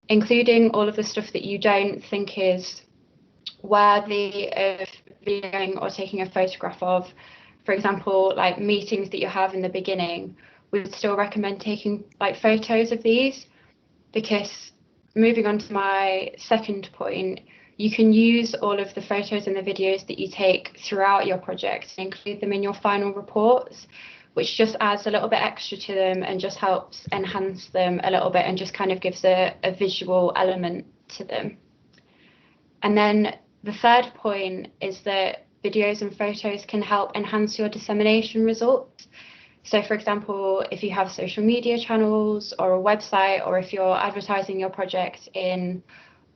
including all of the stuff that you don't think is worthy of videoing or taking a photograph of. For example, like meetings that you have in the beginning, we would still recommend taking like photos of these, because moving on to my second point, you can use all of the photos and the videos that you take throughout your project and include them in your final reports, which just adds a little bit extra to them and just helps enhance them a little bit and just kind of gives a visual element to them. And then the third point is that videos and photos can help enhance your dissemination results. So, for example, if you have social media channels or a website, or if you're advertising your project in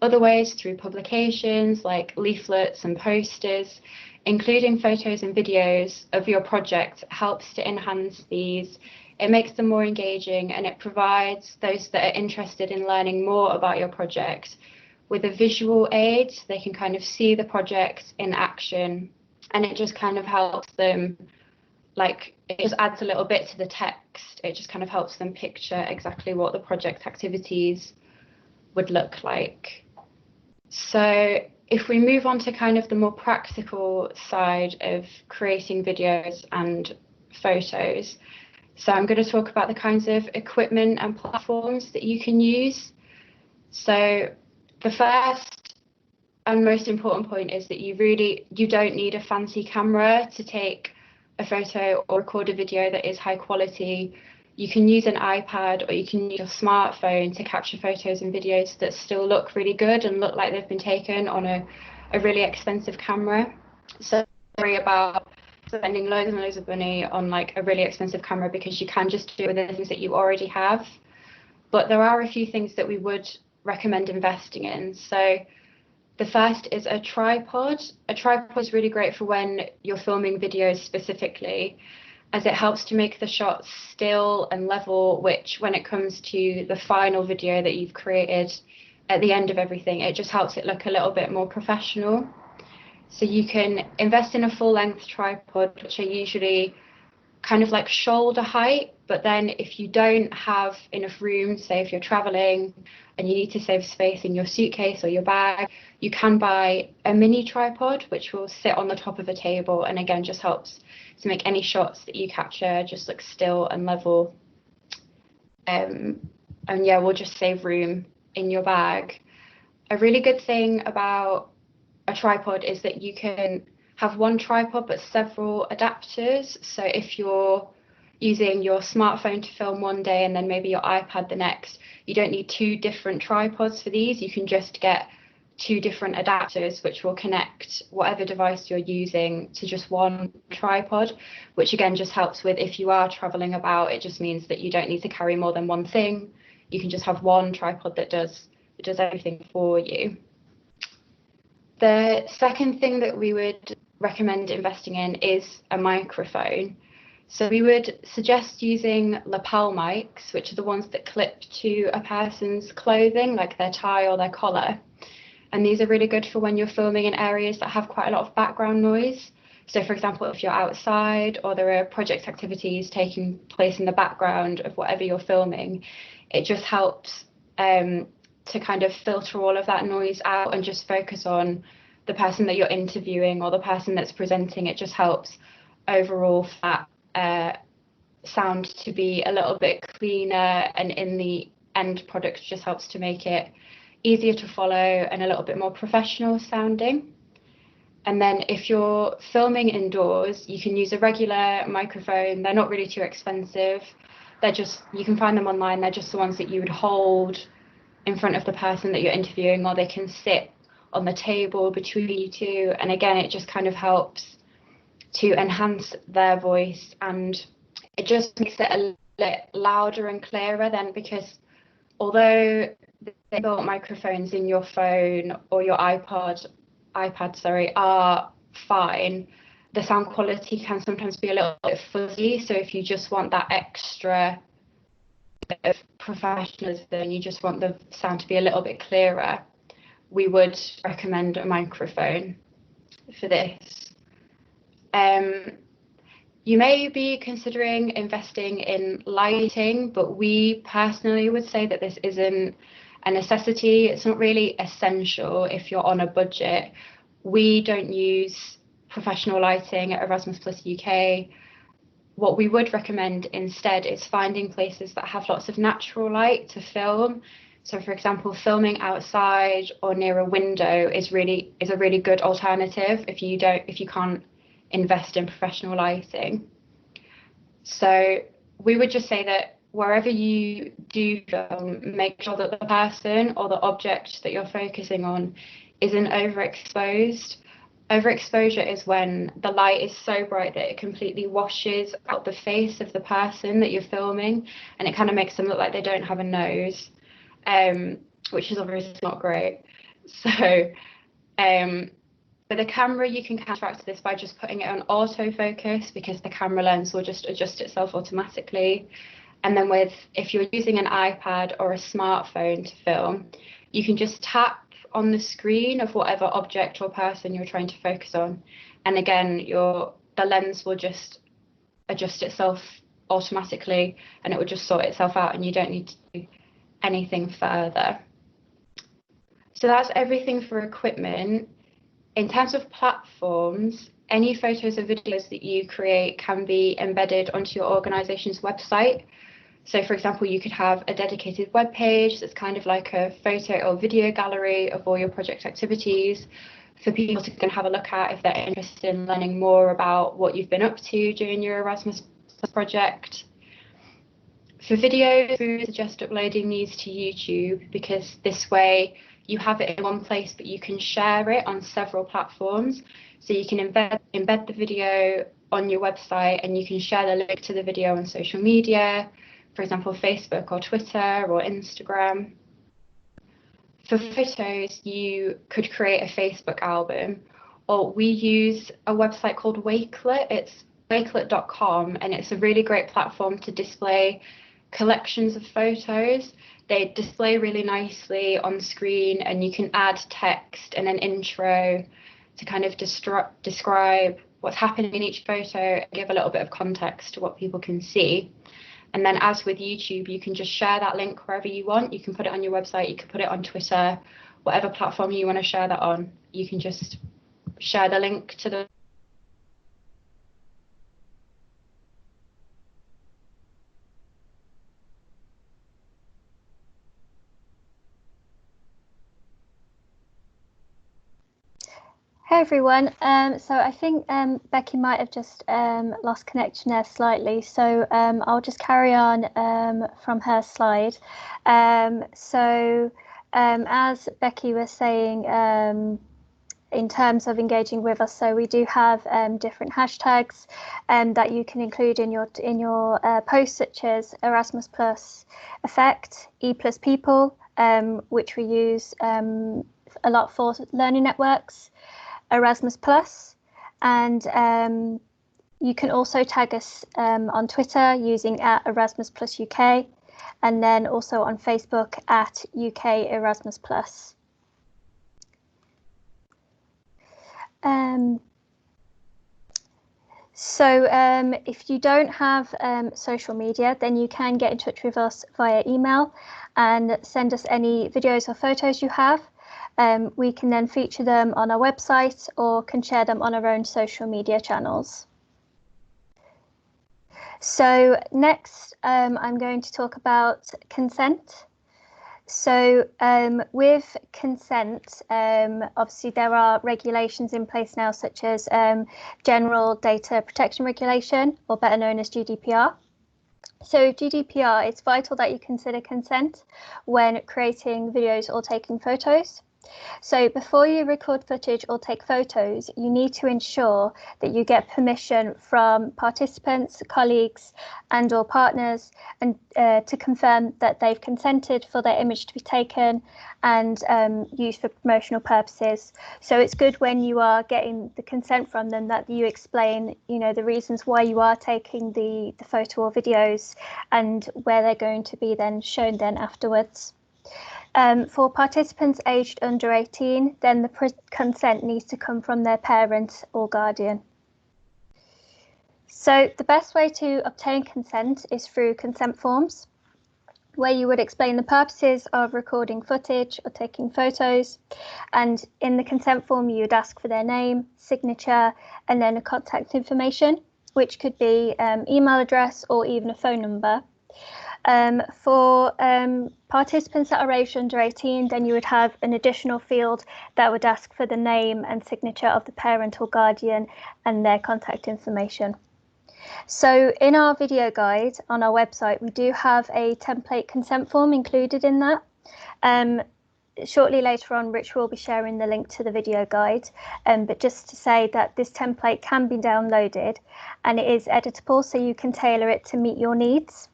other ways through publications like leaflets and posters, including photos and videos of your project helps to enhance these. It makes them more engaging, and it provides those that are interested in learning more about your project with a visual aid. They can kind of see the project in action, and it just kind of helps them, like, it just adds a little bit to the text. It just kind of helps them picture exactly what the project activities would look like. So if we move on to kind of the more practical side of creating videos and photos, so I'm going to talk about the kinds of equipment and platforms that you can use. So the first and most important point is that you don't need a fancy camera to take a photo or record a video that is high quality. You can use an iPad or you can use your smartphone to capture photos and videos that still look really good and look like they've been taken on a really expensive camera. So don't worry about spending loads and loads of money on like a really expensive camera, because you can just do it with the things that you already have. But there are a few things that we would recommend investing in. So the first is a tripod. A tripod is really great for when you're filming videos specifically, as it helps to make the shots still and level, which when it comes to the final video that you've created at the end of everything, it just helps it look a little bit more professional. So you can invest in a full-length tripod, which are usually kind of like shoulder height, but then if you don't have enough room, say if you're traveling and you need to save space in your suitcase or your bag, you can buy a mini tripod which will sit on the top of a table, and again just helps to make any shots that you capture just look still and level, and yeah, will just save room in your bag. A really good thing about a tripod is that you can have one tripod but several adapters. So if you're using your smartphone to film one day and then maybe your iPad the next, you don't need two different tripods for these. You can just get two different adapters which will connect whatever device you're using to just one tripod, which again just helps with if you are traveling about. It just means that you don't need to carry more than one thing. You can just have one tripod that does everything for you. The second thing that we would recommend investing in is a microphone. So we would suggest using lapel mics, which are the ones that clip to a person's clothing, like their tie or their collar. And these are really good for when you're filming in areas that have quite a lot of background noise. So for example, if you're outside or there are project activities taking place in the background of whatever you're filming, it just helps to kind of filter all of that noise out and just focus on the person that you're interviewing or the person that's presenting. It just helps overall that sound to be a little bit cleaner, and in the end product just helps to make it easier to follow and a little bit more professional sounding. And then if you're filming indoors, you can use a regular microphone. They're not really too expensive. You can find them online. They're just the ones that you would hold in front of the person that you're interviewing, or they can sit on the table between you two. And again, it just kind of helps to enhance their voice, and it just makes it a little bit louder and clearer then, because although the built microphones in your phone or your iPad are fine, the sound quality can sometimes be a little bit fuzzy. So if you just want that extra bit of professionalism, you just want the sound to be a little bit clearer, we would recommend a microphone for this. You may be considering investing in lighting, but we personally would say that this isn't a necessity. It's not really essential if you're on a budget. We don't use professional lighting at Erasmus Plus UK. What we would recommend instead is finding places that have lots of natural light to film. So, for example, filming outside or near a window is a really good alternative if you can't invest in professional lighting. So we would just say that wherever you do film, make sure that the person or the object that you're focusing on isn't overexposed. Overexposure is when the light is so bright that it completely washes out the face of the person that you're filming, and it kind of makes them look like they don't have a nose, which is obviously not great. So with a camera, you can counteract this by just putting it on autofocus, because the camera lens will just adjust itself automatically. And then if you're using an iPad or a smartphone to film, you can just tap on the screen of whatever object or person you're trying to focus on, and again the lens will just adjust itself automatically, and it will just sort itself out, and you don't need to do anything further. So that's everything for equipment. In terms of platforms, any photos or videos that you create can be embedded onto your organisation's website. So, for example, you could have a dedicated web page that's kind of like a photo or video gallery of all your project activities for people to go and have a look at if they're interested in learning more about what you've been up to during your Erasmus project. For videos, we suggest uploading these to YouTube, because this way you have it in one place, but you can share it on several platforms. So you can embed the video on your website, and you can share the link to the video on social media, for example, Facebook or Twitter or Instagram. For photos, you could create a Facebook album, or we use a website called Wakelet. It's wakelet.com, and it's a really great platform to display collections of photos. They display really nicely on screen, and you can add text and an intro to kind of describe what's happening in each photo and give a little bit of context to what people can see. And then, as with YouTube, you can just share that link wherever you want. You can put it on your website, you can put it on Twitter, whatever platform you want to share that on. You can just share the link to the Hey everyone, so I think Becky might have just lost connection there slightly, so I'll just carry on from her slide. As Becky was saying, in terms of engaging with us, so we do have different hashtags that you can include in your posts, such as Erasmus Plus Effect, E Plus People, which we use a lot for learning networks, Erasmus Plus, and you can also tag us on Twitter using @Erasmus Plus UK, and then also on Facebook @UK Erasmus Plus. If you don't have social media, then you can get in touch with us via email and send us any videos or photos you have. We can then feature them on our website or can share them on our own social media channels. So next, I'm going to talk about consent. So with consent, obviously there are regulations in place now, such as General Data Protection Regulation, or better known as GDPR. So GDPR, it's vital that you consider consent when creating videos or taking photos. So before you record footage or take photos, you need to ensure that you get permission from participants, colleagues and or partners, and to confirm that they've consented for their image to be taken and used for promotional purposes. So it's good when you are getting the consent from them that you explain, the reasons why you are taking the photo or videos and where they're going to be then shown then afterwards. For participants aged under 18, then the consent needs to come from their parent or guardian. So the best way to obtain consent is through consent forms. where you would explain the purposes of recording footage or taking photos. And in the consent form, you would ask for their name, signature, and then a contact information, which could be email address or even a phone number. For participants that are aged under 18, then you would have an additional field that would ask for the name and signature of the parent or guardian and their contact information. So in our video guide on our website, we do have a template consent form included in that. Shortly later on, Rich will be sharing the link to the video guide, but just to say that this template can be downloaded and it is editable, so you can tailor it to meet your needs.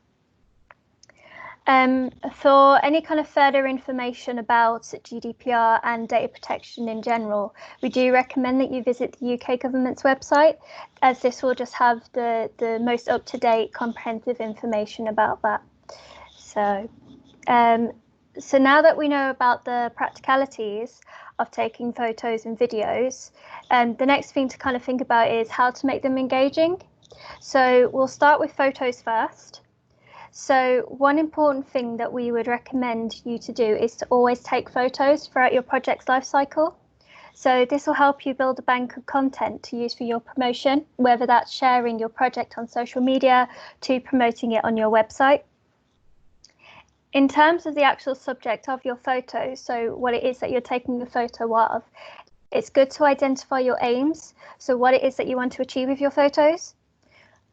For any kind of further information about GDPR and data protection in general, we do recommend that you visit the UK government's website, as this will just have the most up-to-date comprehensive information about that. So now that we know about the practicalities of taking photos and videos, the next thing to kind of think about is how to make them engaging. So we'll start with photos first. So one important thing that we would recommend you to do is to always take photos throughout your project's life cycle. So this will help you build a bank of content to use for your promotion, whether that's sharing your project on social media to promoting it on your website. In terms of the actual subject of your photo, so what it is that you're taking a photo of, it's good to identify your aims, so what it is that you want to achieve with your photos.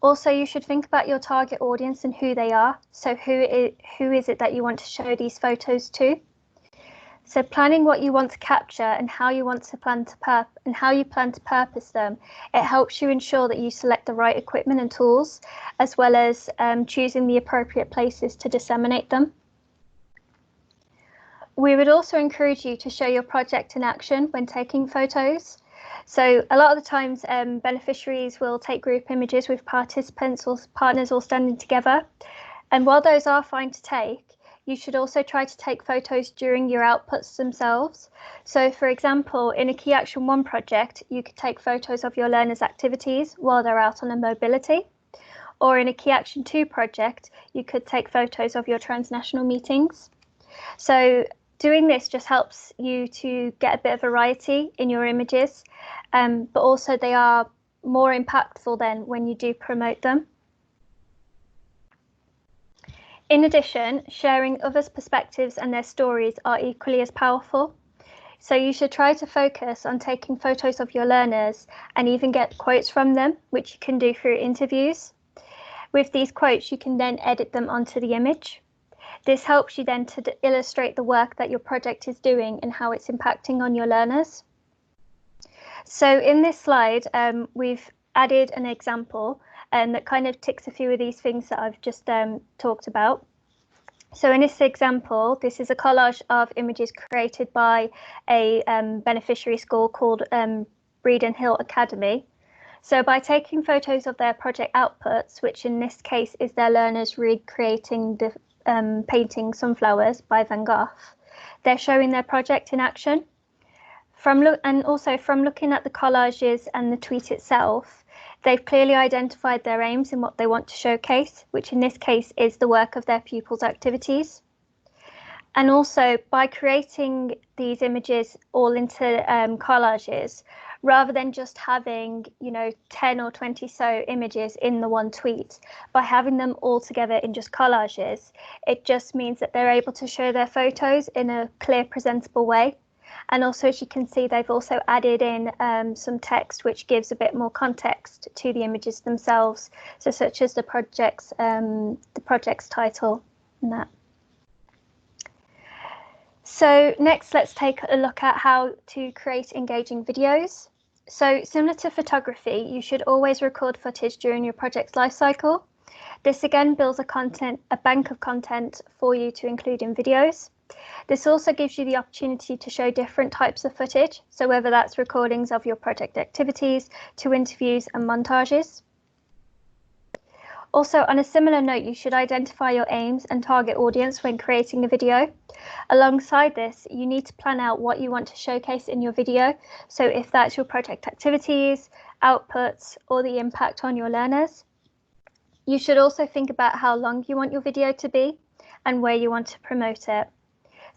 Also, you should think about your target audience and who they are. So who is it that you want to show these photos to? So planning what you want to capture and how you plan to purpose them, it helps you ensure that you select the right equipment and tools, as well as choosing the appropriate places to disseminate them. We would also encourage you to show your project in action when taking photos. So a lot of the times beneficiaries will take group images with participants or partners all standing together. And while those are fine to take, you should also try to take photos during your outputs themselves. So for example, in a Key Action 1 project, you could take photos of your learners' activities while they're out on a mobility. Or in a Key Action 2 project, you could take photos of your transnational meetings. So doing this just helps you to get a bit of variety in your images, but also they are more impactful then when you do promote them. In addition, sharing others' perspectives and their stories are equally as powerful. So you should try to focus on taking photos of your learners and even get quotes from them, which you can do through interviews. With these quotes, you can then edit them onto the image. This helps you then to illustrate the work that your project is doing and how it's impacting on your learners. So in this slide, we've added an example that kind of ticks a few of these things that I've just talked about. So in this example, this is a collage of images created by a beneficiary school called Breeden Hill Academy. So by taking photos of their project outputs, which in this case is their learners recreating the painting Sunflowers by Van Gogh, they're showing their project in action. And also from looking at the collages and the tweet itself, they've clearly identified their aims and what they want to showcase, which in this case is the work of their pupils' activities. And also by creating these images all into collages, rather than just having, 10 or 20 so images in the one tweet, by having them all together in just collages, it just means that they're able to show their photos in a clear, presentable way. And also, as you can see, they've also added in some text which gives a bit more context to the images themselves, so such as the project's title and that. So next, let's take a look at how to create engaging videos. So similar to photography, you should always record footage during your project's life cycle. This again builds a bank of content for you to include in videos. This also gives you the opportunity to show different types of footage, so whether that's recordings of your project activities to interviews and montages. Also, on a similar note, you should identify your aims and target audience when creating a video. Alongside this, you need to plan out what you want to showcase in your video. So if that's your project activities, outputs, or the impact on your learners. You should also think about how long you want your video to be and where you want to promote it.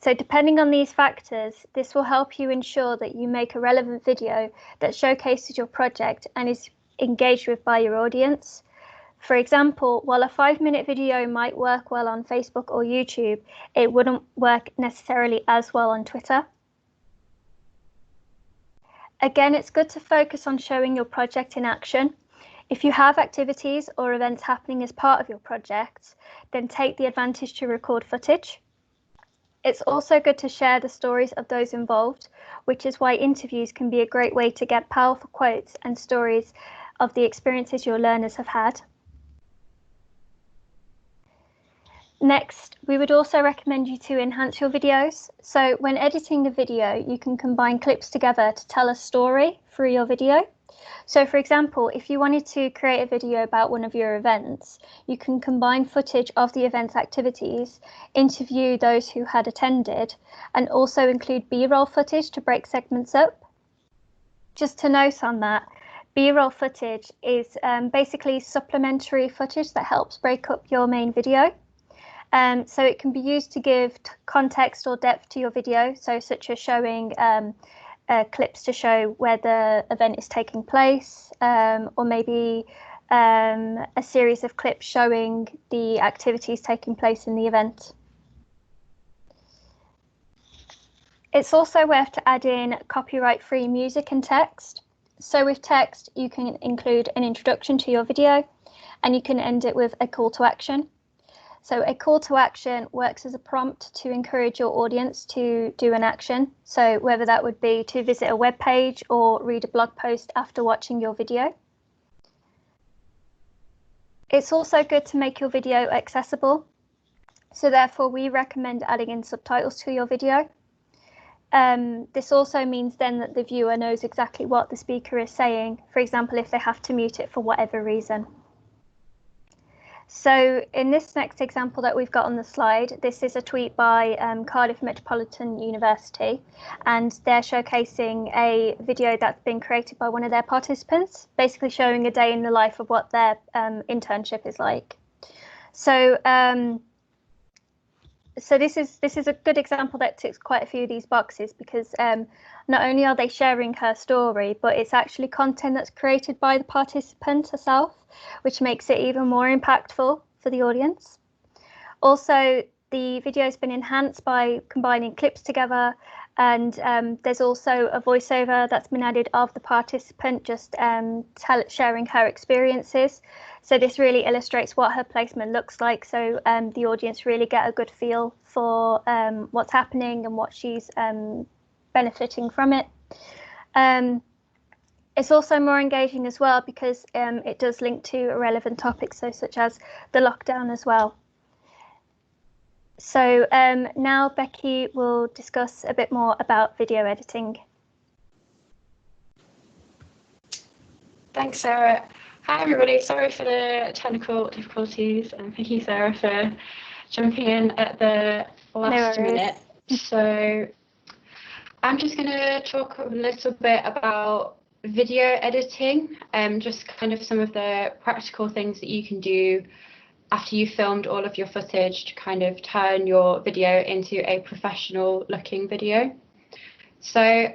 So depending on these factors, this will help you ensure that you make a relevant video that showcases your project and is engaged with by your audience. For example, while a 5-minute video might work well on Facebook or YouTube, it wouldn't work necessarily as well on Twitter. Again, it's good to focus on showing your project in action. If you have activities or events happening as part of your project, then take the advantage to record footage. It's also good to share the stories of those involved, which is why interviews can be a great way to get powerful quotes and stories of the experiences your learners have had. Next, we would also recommend you to enhance your videos. So when editing a video, you can combine clips together to tell a story through your video. So for example, if you wanted to create a video about one of your events, you can combine footage of the event's activities, interview those who had attended, and also include B-roll footage to break segments up. Just to note on that, B-roll footage is basically supplementary footage that helps break up your main video. So it can be used to give context or depth to your video, so such as showing clips to show where the event is taking place, or maybe a series of clips showing the activities taking place in the event. It's also worth to add in copyright-free music and text. So with text, you can include an introduction to your video, and you can end it with a call to action. So a call to action works as a prompt to encourage your audience to do an action. So whether that would be to visit a web page or read a blog post after watching your video. It's also good to make your video accessible. So therefore, we recommend adding in subtitles to your video. This also means then that the viewer knows exactly what the speaker is saying, for example, if they have to mute it for whatever reason. So in this next example that we've got on the slide, this is a tweet by Cardiff Metropolitan University, and they're showcasing a video that's been created by one of their participants, basically showing a day in the life of what their internship is like. So this is a good example that ticks quite a few of these boxes, because not only are they sharing her story, but it's actually content that's created by the participant herself, which makes it even more impactful for the audience. Also, the video has been enhanced by combining clips together, and there's also a voiceover that's been added of the participant just sharing her experiences. So this really illustrates what her placement looks like, so the audience really get a good feel for what's happening and what she's benefiting from it. It's also more engaging as well, because it does link to relevant topics, so such as the lockdown as well. So now Becky will discuss a bit more about video editing. Thanks, Sarah. Hi, everybody. Sorry for the technical difficulties, and thank you, Sarah, for jumping in at the last minute. So I'm just going to talk a little bit about video editing, just kind of some of the practical things that you can do after you've filmed all of your footage to kind of turn your video into a professional looking video. So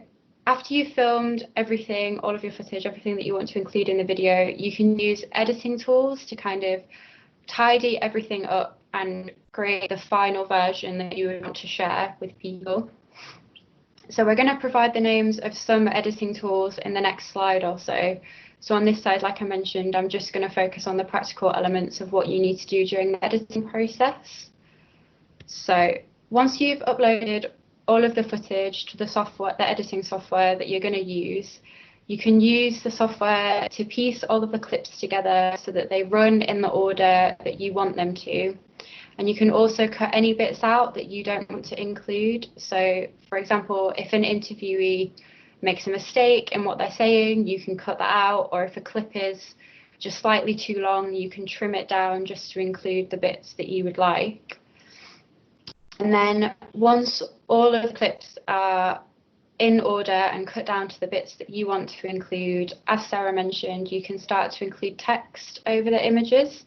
after you've filmed everything, all of your footage, everything that you want to include in the video, you can use editing tools to kind of tidy everything up and create the final version that you would want to share with people. So we're going to provide the names of some editing tools in the next slide also. So on this side, like I mentioned, I'm just going to focus on the practical elements of what you need to do during the editing process. So once you've uploaded all of the footage to the software, the editing software that you're going to use, you can use the software to piece all of the clips together so that they run in the order that you want them to. And you can also cut any bits out that you don't want to include. So, for example, if an interviewee makes a mistake in what they're saying, you can cut that out. Or if a clip is just slightly too long, you can trim it down just to include the bits that you would like. And then once all of the clips are in order and cut down to the bits that you want to include, as Sarah mentioned, you can start to include text over the images.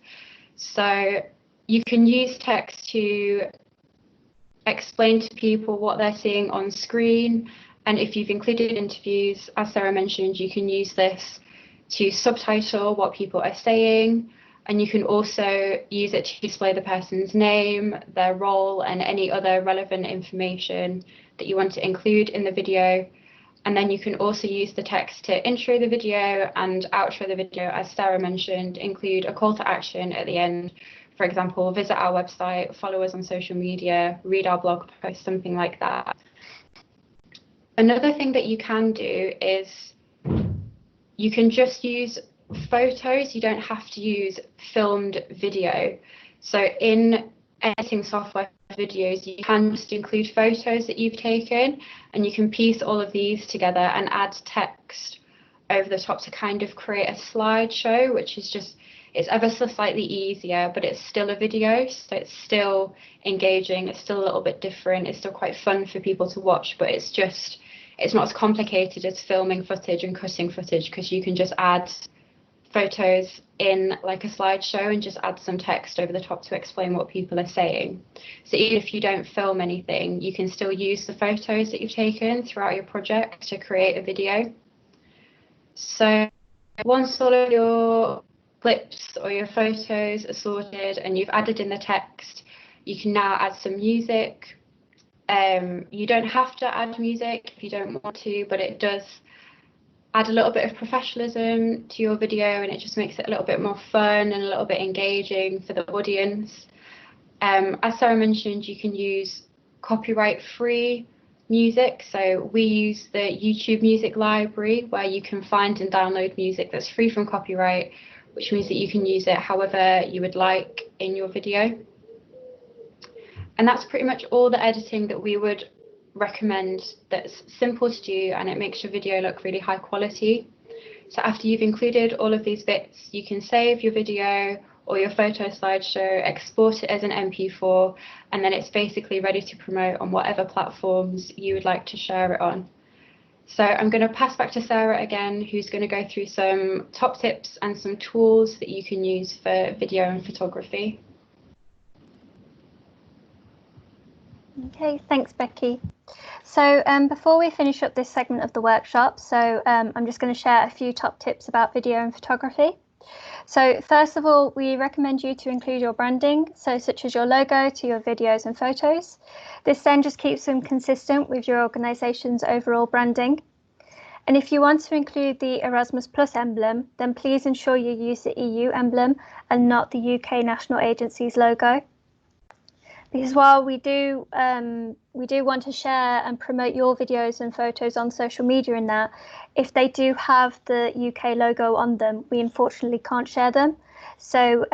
So You can use text to explain to people what they're seeing on screen. And if you've included interviews, as Sarah mentioned, you can use this to subtitle what people are saying. And you can also use it to display the person's name, their role, and any other relevant information that you want to include in the video. And then you can also use the text to intro the video and outro the video, as Sarah mentioned, include a call to action at the end. For example, visit our website, follow us on social media, read our blog post, something like that. Another thing that you can do is you can just use photos. You don't have to use filmed video. So in editing software videos, you can just include photos that you've taken, and you can piece all of these together and add text over the top to kind of create a slideshow, which is just, it's ever so slightly easier, but it's still a video, so it's still engaging, it's still a little bit different, it's still quite fun for people to watch, but it's not as complicated as filming footage and cutting footage, because you can just add photos in like a slideshow and just add some text over the top to explain what people are saying. So even if you don't film anything, you can still use the photos that you've taken throughout your project to create a video. So once all of your clips or your photos are sorted and you've added in the text, you can now add some music. You don't have to add music if you don't want to, but it does add a little bit of professionalism to your video, and it just makes it a little bit more fun and a little bit engaging for the audience. As Sarah mentioned, you can use copyright-free music. So we use the YouTube Music Library, where you can find and download music that's free from copyright, which means that you can use it however you would like in your video. And that's pretty much all the editing that we would recommend, that's simple to do and it makes your video look really high quality. So after you've included all of these bits, you can save your video or your photo slideshow, export it as an MP4, and then it's basically ready to promote on whatever platforms you would like to share it on. So I'm going to pass back to Sarah again, who's going to go through some top tips and some tools that you can use for video and photography. Okay, thanks, Becky. So before we finish up this segment of the workshop, I'm just going to share a few top tips about video and photography. So first of all, we recommend you to include your branding, so such as your logo to your videos and photos. This then just keeps them consistent with your organisation's overall branding. And if you want to include the Erasmus Plus emblem, then please ensure you use the EU emblem and not the UK National Agency's logo. Because while we do want to share and promote your videos and photos on social media in that, if they do have the UK logo on them, we unfortunately can't share them. So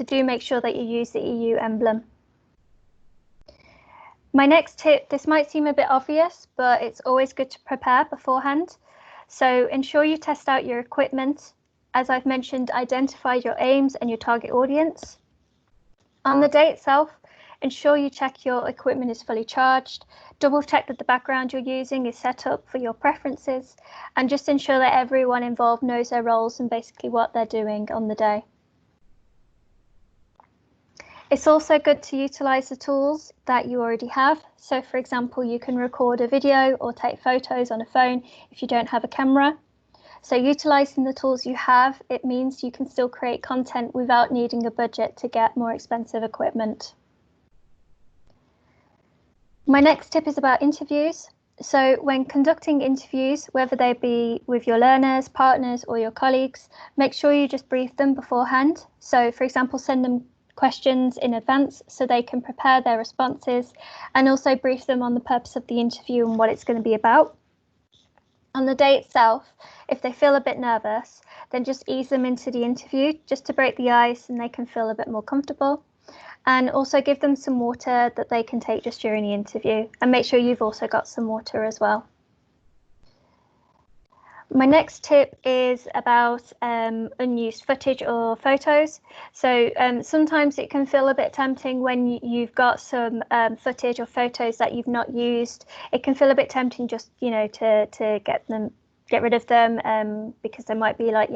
do make sure that you use the EU emblem. My next tip, this might seem a bit obvious, but it's always good to prepare beforehand. So ensure you test out your equipment. As I've mentioned, identify your aims and your target audience. On the day itself, ensure you check your equipment is fully charged, double check that the background you're using is set up for your preferences, and just ensure that everyone involved knows their roles and basically what they're doing on the day. It's also good to utilise the tools that you already have. So for example, you can record a video or take photos on a phone if you don't have a camera. So utilising the tools you have, it means you can still create content without needing a budget to get more expensive equipment. My next tip is about interviews. So when conducting interviews, whether they be with your learners, partners, or your colleagues, make sure you just brief them beforehand. So for example, send them questions in advance so they can prepare their responses, and also brief them on the purpose of the interview and what it's going to be about. On the day itself, if they feel a bit nervous, then just ease them into the interview just to break the ice and they can feel a bit more comfortable. And also give them some water that they can take just during the interview, and make sure you've also got some water as well. My next tip is about unused footage or photos. So sometimes it can feel a bit tempting when you've got some footage or photos that you've not used. It can feel a bit tempting just, to get rid of them because they might be like,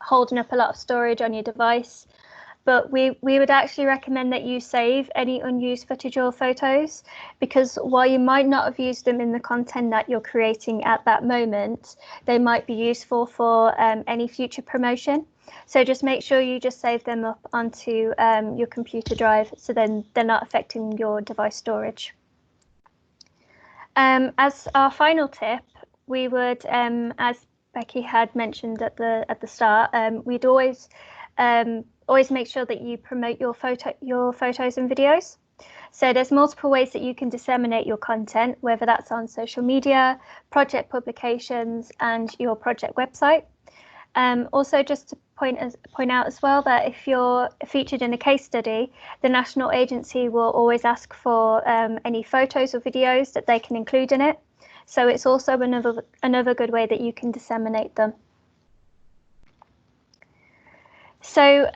holding up a lot of storage on your device. but we would actually recommend that you save any unused footage or photos, because while you might not have used them in the content that you're creating at that moment, they might be useful for any future promotion. So just make sure you just save them up onto your computer drive, so then they're not affecting your device storage. As our final tip, we would, as Becky had mentioned at the start, we'd always make sure that you promote your photos and videos. So there's multiple ways that you can disseminate your content, whether that's on social media, project publications, and your project website. Also, just to point out as well that if you're featured in a case study, the national agency will always ask for any photos or videos that they can include in it. So it's also another good way that you can disseminate them. So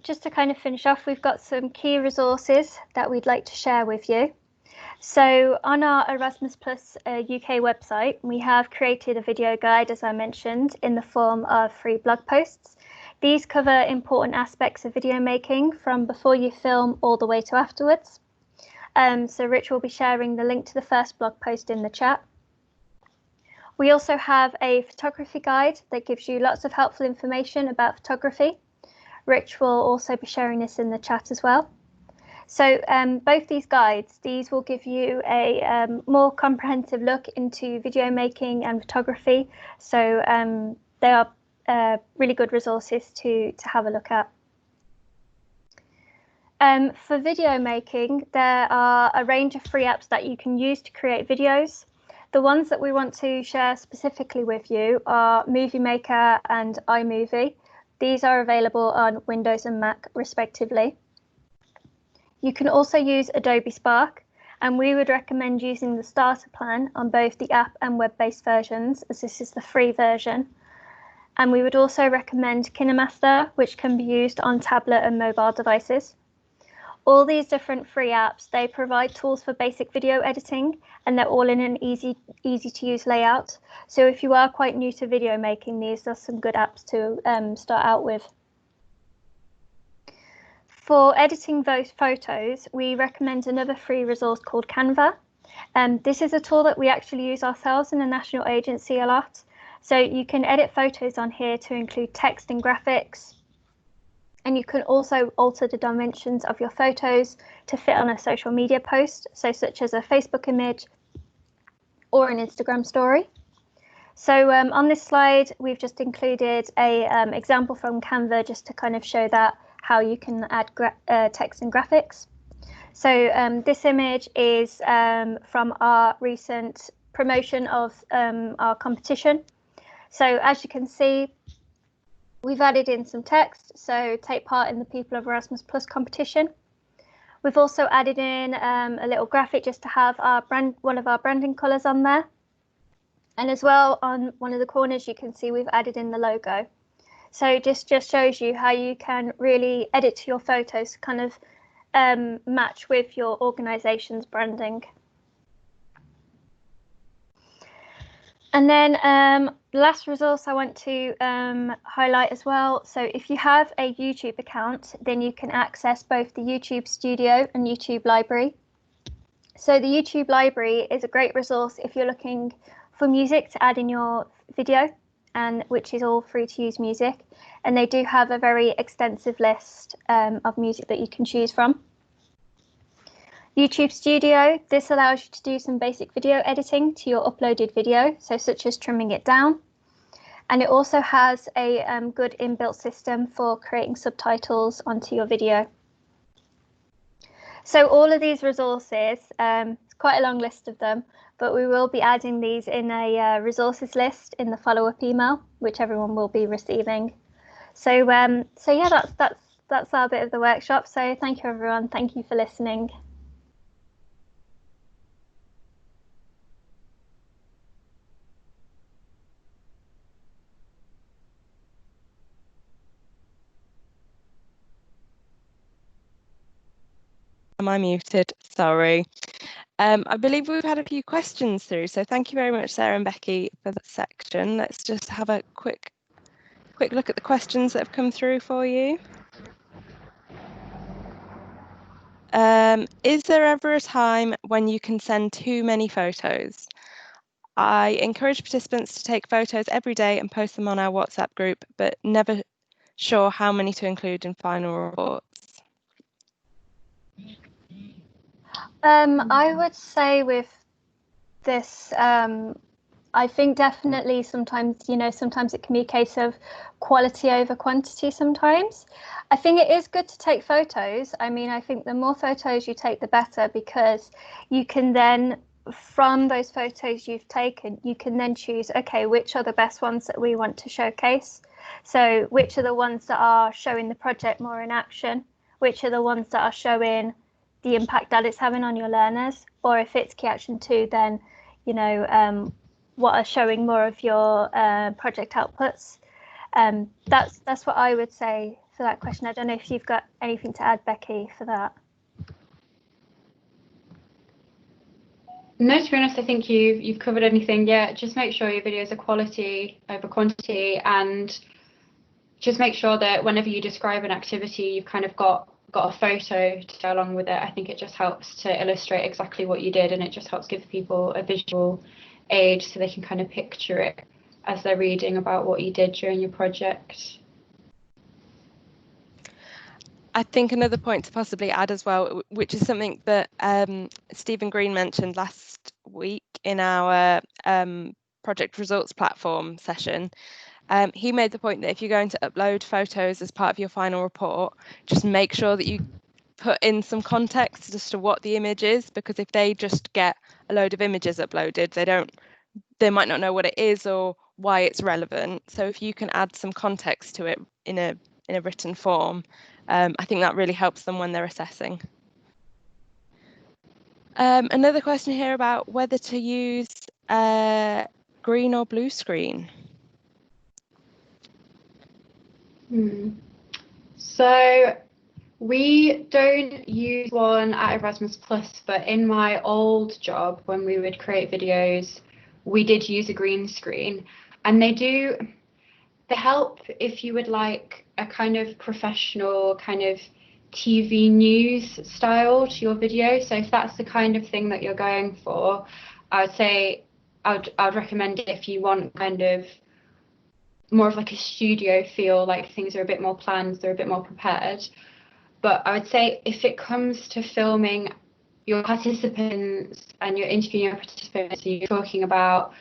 just to kind of finish off, we've got some key resources that we'd like to share with you. So on our Erasmus Plus UK website, we have created a video guide, as I mentioned, in the form of 3 blog posts. These cover important aspects of video making, from before you film all the way to afterwards. So Rich will be sharing the link to the first blog post in the chat. We also have a photography guide that gives you lots of helpful information about photography. Rich will also be sharing this in the chat as well. So both these guides, these will give you a more comprehensive look into video making and photography. So they are really good resources to have a look at. For video making, there are a range of free apps that you can use to create videos. The ones that we want to share specifically with you are Movie Maker and iMovie. These are available on Windows and Mac respectively. You can also use Adobe Spark, and we would recommend using the starter plan on both the app and web-based versions, as this is the free version. And we would also recommend KineMaster, which can be used on tablet and mobile devices. All these different free apps, they provide tools for basic video editing, and they're all in an easy to use layout. So if you are quite new to video making, these are some good apps to start out with. For editing those photos, we recommend another free resource called Canva. This is a tool that we actually use ourselves in the national agency a lot. So you can edit photos on here to include text and graphics. And you can also alter the dimensions of your photos to fit on a social media post, so such as a Facebook image or an Instagram story. So on this slide, we've just included a example from Canva just to kind of show that how you can add text and graphics. So this image is from our recent promotion of our competition. So as you can see, we've added in some text, so take part in the People of Erasmus Plus competition. We've also added in a little graphic just to have our one of our branding colours on there. And as well, on one of the corners, you can see we've added in the logo. So just shows you how you can really edit your photos to kind of match with your organisation's branding. And then the last resource I want to highlight as well. So if you have a YouTube account, then you can access both the YouTube Studio and YouTube Library. So the YouTube Library is a great resource if you're looking for music to add in your video, and which is all free to use music. And they do have a very extensive list of music that you can choose from. YouTube Studio, this allows you to do some basic video editing to your uploaded video, so such as trimming it down. And it also has a good inbuilt system for creating subtitles onto your video. So all of these resources, it's quite a long list of them, but we will be adding these in a resources list in the follow-up email, which everyone will be receiving. So yeah, that's our bit of the workshop. So thank you, everyone. Thank you for listening. Am I muted? Sorry. I believe we've had a few questions through, so thank you very much, Sarah and Becky, for that section. Let's just have a quick look at the questions that have come through for you. Is there ever a time when you can send too many photos? I encourage participants to take photos every day and post them on our WhatsApp group, but never sure how many to include in final reports. I would say with this, I think definitely sometimes, sometimes it can be a case of quality over quantity sometimes. I think it is good to take photos. I mean, I think the more photos you take, the better, because you can then, from those photos you've taken, you can then choose, okay, which are the best ones that we want to showcase? So which are the ones that are showing the project more in action? Which are the ones that are showing the impact that it's having on your learners? Or if it's Key Action 2, then, what are showing more of your project outputs? That's what I would say for that question. I don't know if you've got anything to add, Becky, for that. No, to be honest, I think you've covered anything. Yeah, just make sure your videos are quality over quantity, and just make sure that whenever you describe an activity, you've kind of got a photo to go along with it. I think it just helps to illustrate exactly what you did, and it just helps give people a visual aid so they can kind of picture it as they're reading about what you did during your project. I think another point to possibly add as well, which is something that Stephen Green mentioned last week in our project results platform session, he made the point that if you're going to upload photos as part of your final report, just make sure that you put in some context as to what the image is, because if they just get a load of images uploaded, they might not know what it is or why it's relevant. So if you can add some context to it in a written form, I think that really helps them when they're assessing. Another question here about whether to use green or blue screen. So we don't use one at Erasmus Plus, but in my old job, when we would create videos, we did use a green screen, and they help if you would like a kind of professional kind of TV news style to your video. So if that's the kind of thing that you're going for, I would say I'd recommend it if you want kind of more of like a studio feel, like things are a bit more planned, they're a bit more prepared. But I would say if it comes to filming your participants and you're interviewing your participants, and you're talking about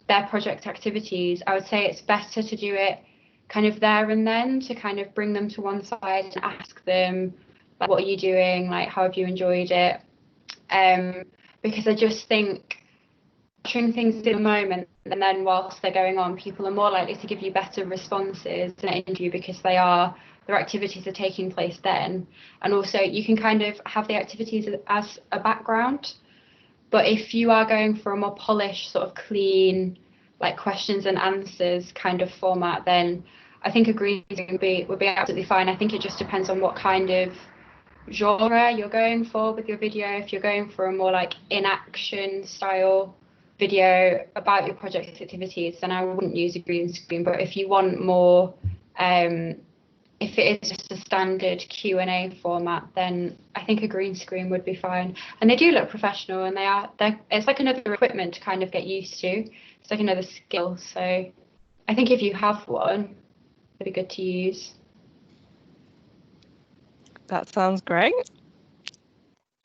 their project activities, I would say it's better to do it kind of there and then, to kind of bring them to one side and ask them, like, what are you doing? Like, how have you enjoyed it? Because I just think capturing things in the moment and then whilst they're going on, people are more likely to give you better responses in an interview because their activities are taking place then. And also you can kind of have the activities as a background. But if you are going for a more polished, sort of clean, like questions and answers kind of format, then I think a green screen would be absolutely fine. I think it just depends on what kind of genre you're going for with your video. If you're going for a more like in-action style video about your project activities, then I wouldn't use a green screen. But if you want more, if it is just a standard Q&A format, then I think a green screen would be fine. And they do look professional, and it's like another equipment to kind of get used to. It's like another skill. So I think if you have one, it'd be good to use. That sounds great.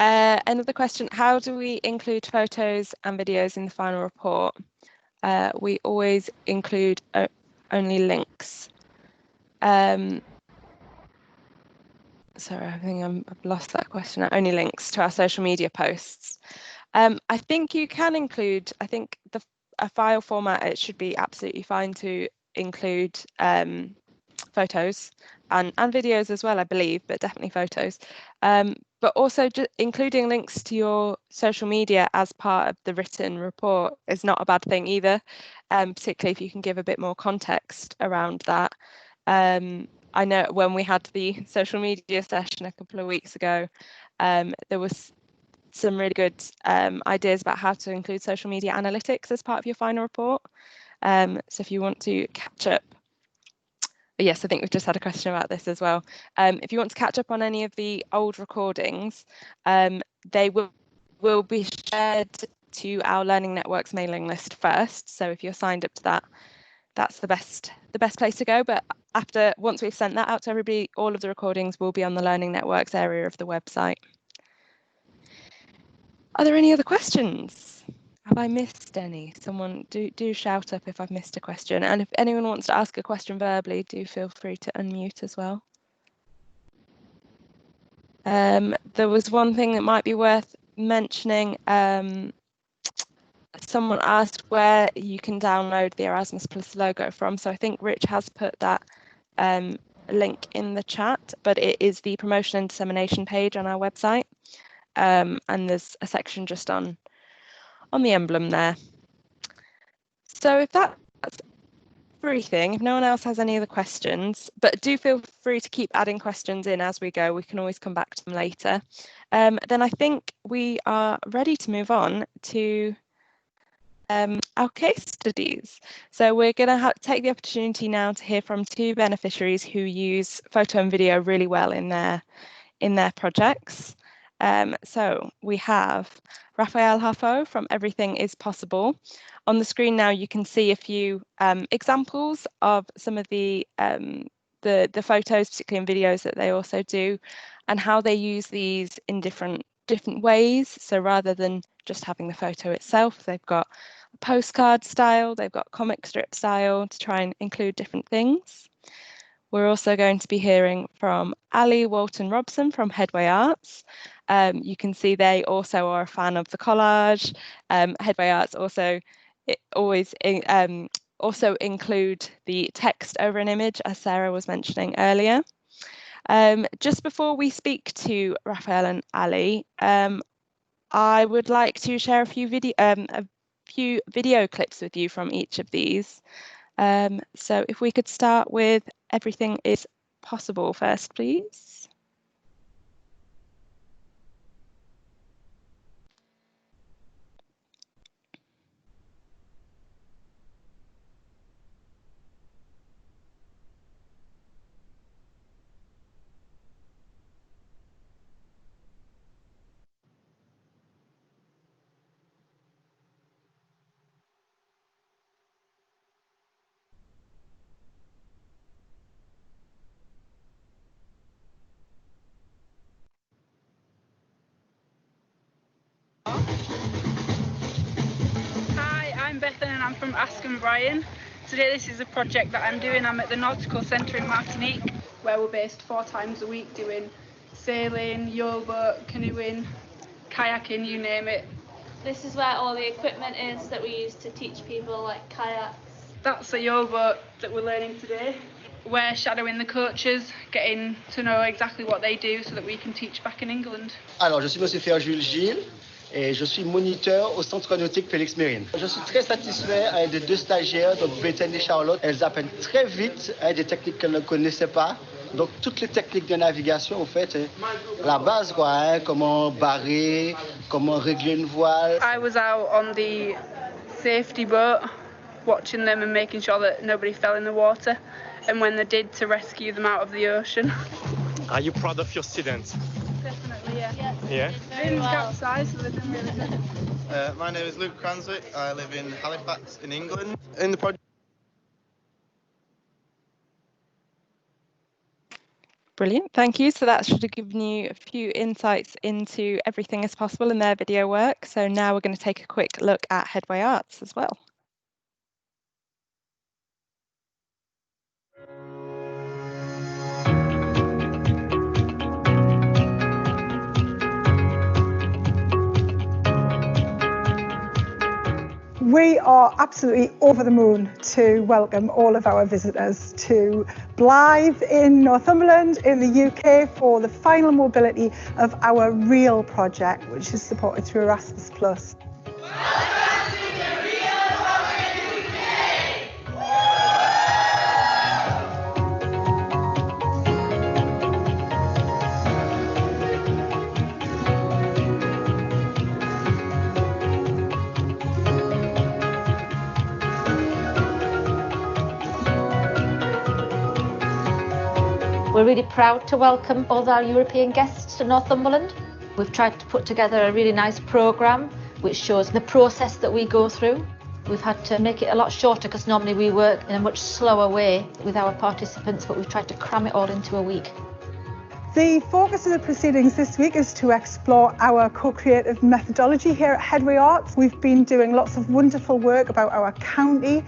Another question, how do we include photos and videos in the final report? We always include only links. Sorry, I think I've lost that question. Only links to our social media posts. I think you can include, I think a file format, it should be absolutely fine to include photos and videos as well, I believe, but definitely photos. But also just including links to your social media as part of the written report is not a bad thing either, particularly if you can give a bit more context around that. I know when we had the social media session a couple of weeks ago, there was some really good ideas about how to include social media analytics as part of your final report. So if you want to catch up Yes, I think we've just had a question about this as well. If you want to catch up on any of the old recordings, they will be shared to our Learning Networks mailing list first. So if you're signed up to that, that's the best place to go. But once we've sent that out to everybody, all of the recordings will be on the Learning Networks area of the website. Are there any other questions? Have I missed any? Someone do shout up if I've missed a question. And if anyone wants to ask a question verbally, do feel free to unmute as well. There was one thing that might be worth mentioning. Someone asked where you can download the Erasmus Plus logo from. So I think Rich has put that link in the chat, but it is the promotion and dissemination page on our website. And there's a section just on the emblem there. So if that's everything, if no one else has any other questions, but do feel free to keep adding questions in as we go. We can always come back to them later. Then I think we are ready to move on to our case studies. So we're going to take the opportunity now to hear from two beneficiaries who use photo and video really well in their projects. So we have Raphael Harfo from Everything is Possible. On the screen now you can see a few examples of some of the photos, particularly in videos, that they also do, and how they use these in different ways. So rather than just having the photo itself, they've got a postcard style, they've got comic strip style to try and include different things. We're also going to be hearing from Ali Walton-Robson from Headway Arts. You can see they also are a fan of the collage. Headway Arts also include the text over an image, as Sarah was mentioning earlier. Just before we speak to Raphael and Ali, I would like to share a few video clips with you from each of these. So if we could start with Everything is Possible first, please. Hi, I'm Bethan and I'm from Askham Bryan. Today this is a project that I'm doing. I'm at the Nautical Centre in Martinique, where we're based 4 times a week doing sailing, yoleboat, canoeing, kayaking, you name it. This is where all the equipment is that we use to teach people, like kayaks. That's a yoleboat that we're learning today. We're shadowing the coaches, getting to know exactly what they do so that we can teach back in England. Alors, je suis Monsieur Jules Gilles et je suis moniteur au Centre nautique Félix Mérine. Je suis très satisfait des 2 stagiaires, donc Bethany et Charlotte. Elles apprennent très vite des techniques qu'elles ne connaissaient pas. Donc, toutes les techniques de navigation, en fait, la base, quoi, comment barrer, comment régler une voile. I was out on the safety boat, watching them and making sure that nobody fell in the water, and when they did, to rescue them out of the ocean. Are you proud of your students? Definitely, yeah. Yeah? They didn't capsize, so they've been really good. My name is Luke Cranswick. I live in Halifax in England. In the project. Brilliant, thank you. So that should have given you a few insights into Everything is Possible in their video work. So now we're going to take a quick look at Headway Arts as well. We are absolutely over the moon to welcome all of our visitors to Blythe in Northumberland in the UK for the final mobility of our REAL project, which is supported through Erasmus Plus. We're really proud to welcome all our European guests to Northumberland. We've tried to put together a really nice programme which shows the process that we go through. We've had to make it a lot shorter because normally we work in a much slower way with our participants, but we've tried to cram it all into a week. The focus of the proceedings this week is to explore our co-creative methodology here at Headway Arts. We've been doing lots of wonderful work about our county.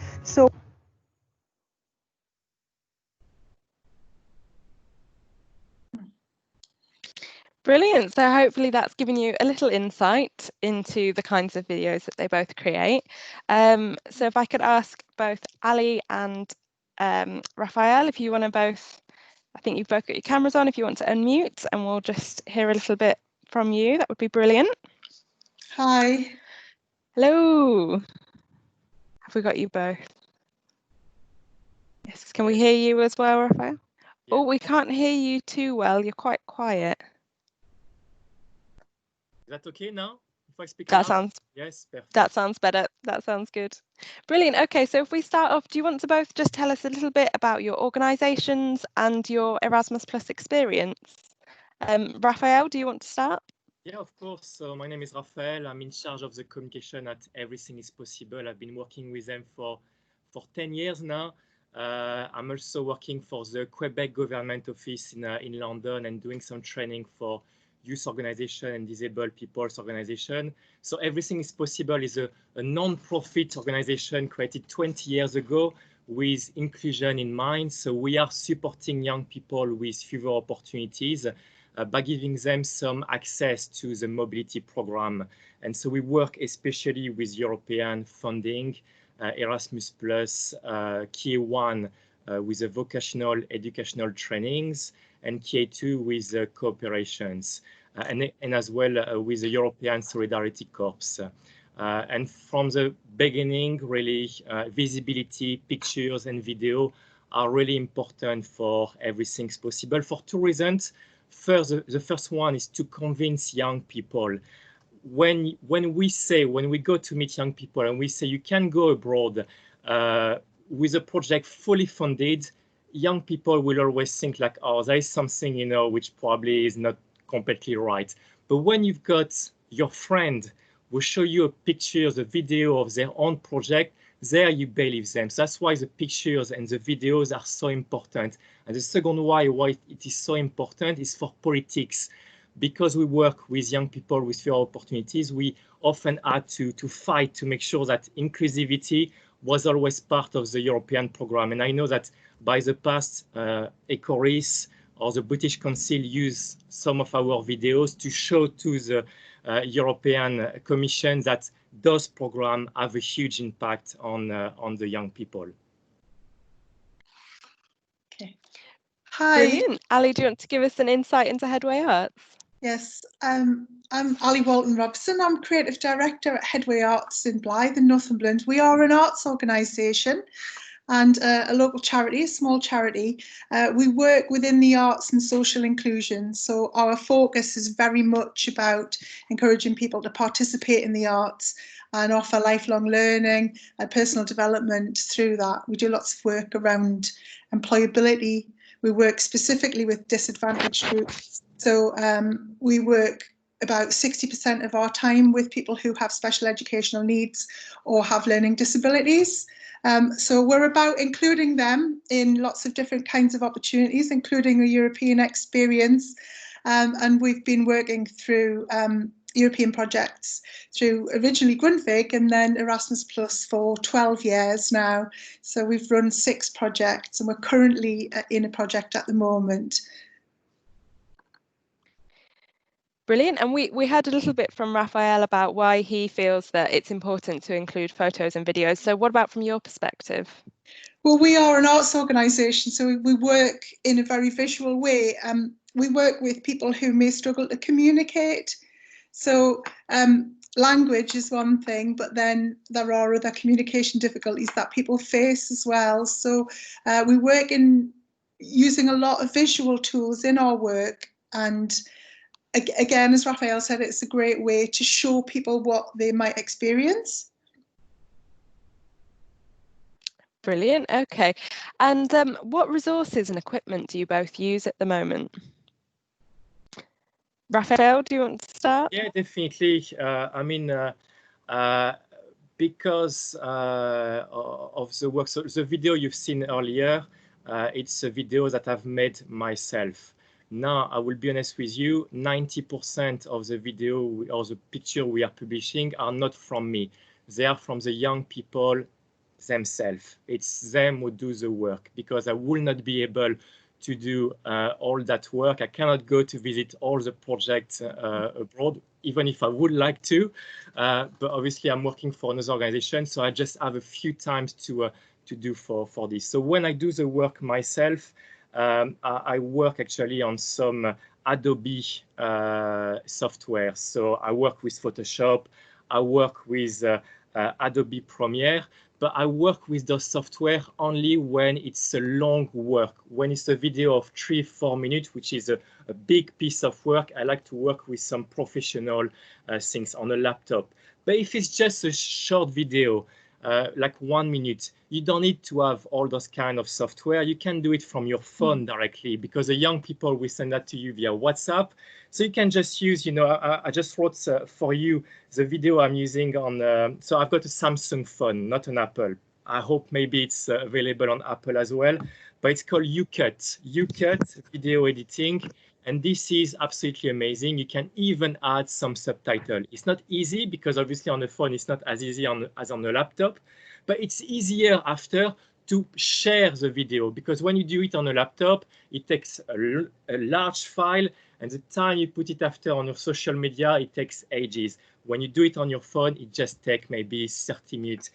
Brilliant. So hopefully that's given you a little insight into the kinds of videos that they both create. So if I could ask both Ali and Raphael, if you want to both, I think you've both got your cameras on, if you want to unmute, and we'll just hear a little bit from you, that would be brilliant. Hi. Hello. Have we got you both? Yes, can we hear you as well, Raphael? Yeah. Oh, we can't hear you too well, you're quite quiet. Is that okay now? If I speak that loud? sounds Yes, perfect. That sounds better. That sounds good. Brilliant. Okay, so if we start off, do you want to both just tell us a little bit about your organisations and your Erasmus Plus experience? Raphael, do you want to start? Yeah, of course. So my name is Raphael. I'm in charge of the communication at Everything is Possible. I've been working with them for 10 years now. I'm also working for the Quebec Government Office in London and doing some training for youth organization and disabled people's organization. So Everything is Possible is a non-profit organization created 20 years ago with inclusion in mind. So we are supporting young people with fewer opportunities by giving them some access to the mobility program. And so we work especially with European funding, Erasmus Plus, KA1 with the vocational educational trainings, and KA2 with cooperations, and as well with the European Solidarity Corps. And from the beginning, really, visibility, pictures, and video are really important for Everything's Possible for two reasons. First, the first one is to convince young people. When we go to meet young people and we say you can go abroad with a project fully funded, young people will always think like, oh, there is something, which probably is not completely right. But when you've got your friend who show you a picture, a video of their own project, there you believe them. So that's why the pictures and the videos are so important. And the second why it is so important is for politics. Because we work with young people with fewer opportunities, we often had to fight to make sure that inclusivity was always part of the European program. And I know that by the past, ECORIS or the British Council use some of our videos to show to the European Commission that those programs have a huge impact on the young people. Okay. Hi. Brilliant. Ali, do you want to give us an insight into Headway Arts? Yes, I'm Ali Walton-Robson. I'm Creative Director at Headway Arts in Blyth in Northumberland. We are an arts organisation and a local charity, a small charity. We work within the arts and social inclusion. So our focus is very much about encouraging people to participate in the arts and offer lifelong learning and personal development through that. We do lots of work around employability. We work specifically with disadvantaged groups. So we work about 60% of our time with people who have special educational needs or have learning disabilities. So we're about including them in lots of different kinds of opportunities, including a European experience. And we've been working through European projects through originally Grundtvig and then Erasmus Plus for 12 years now. So we've run 6 projects and we're currently in a project at the moment. Brilliant. And we heard a little bit from Raphael about why he feels that it's important to include photos and videos. So what about from your perspective? Well, we are an arts organisation, so we work in a very visual way. We work with people who may struggle to communicate. So language is one thing, but then there are other communication difficulties that people face as well. So we work in using a lot of visual tools in our work, and again, as Raphael said, it's a great way to show people what they might experience. Brilliant. Okay. And what resources and equipment do you both use at the moment? Raphael, do you want to start? Yeah, definitely. I mean, because of the work, so the video you've seen earlier, it's a video that I've made myself. Now, I will be honest with you, 90% of the video or the picture we are publishing are not from me. They are from the young people themselves. It's them who do the work, because I will not be able to do all that work. I cannot go to visit all the projects abroad, even if I would like to. But obviously, I'm working for another organization, so I just have a few times to do for this. So when I do the work myself, I work actually on some Adobe software. So I work with Photoshop, I work with Adobe Premiere, but I work with those software only when it's a long work. When it's a video of 3-4 minutes, which is a big piece of work, I like to work with some professional things on a laptop. But if it's just a short video, like 1 minute, you don't need to have all those kind of software. You can do it from your phone directly, because the young people will send that to you via WhatsApp. So you can just use, you know, I just wrote for you the video I'm using on, so I've got a Samsung phone, not an Apple. I hope maybe it's available on Apple as well, but it's called UCut video editing. And this is absolutely amazing. You can even add some subtitle. It's not easy, because obviously on the phone, it's not as easy as on the laptop, but it's easier after to share the video, because when you do it on a laptop, it takes a large file, and the time you put it after on your social media, it takes ages. When you do it on your phone, it just takes maybe 30 minutes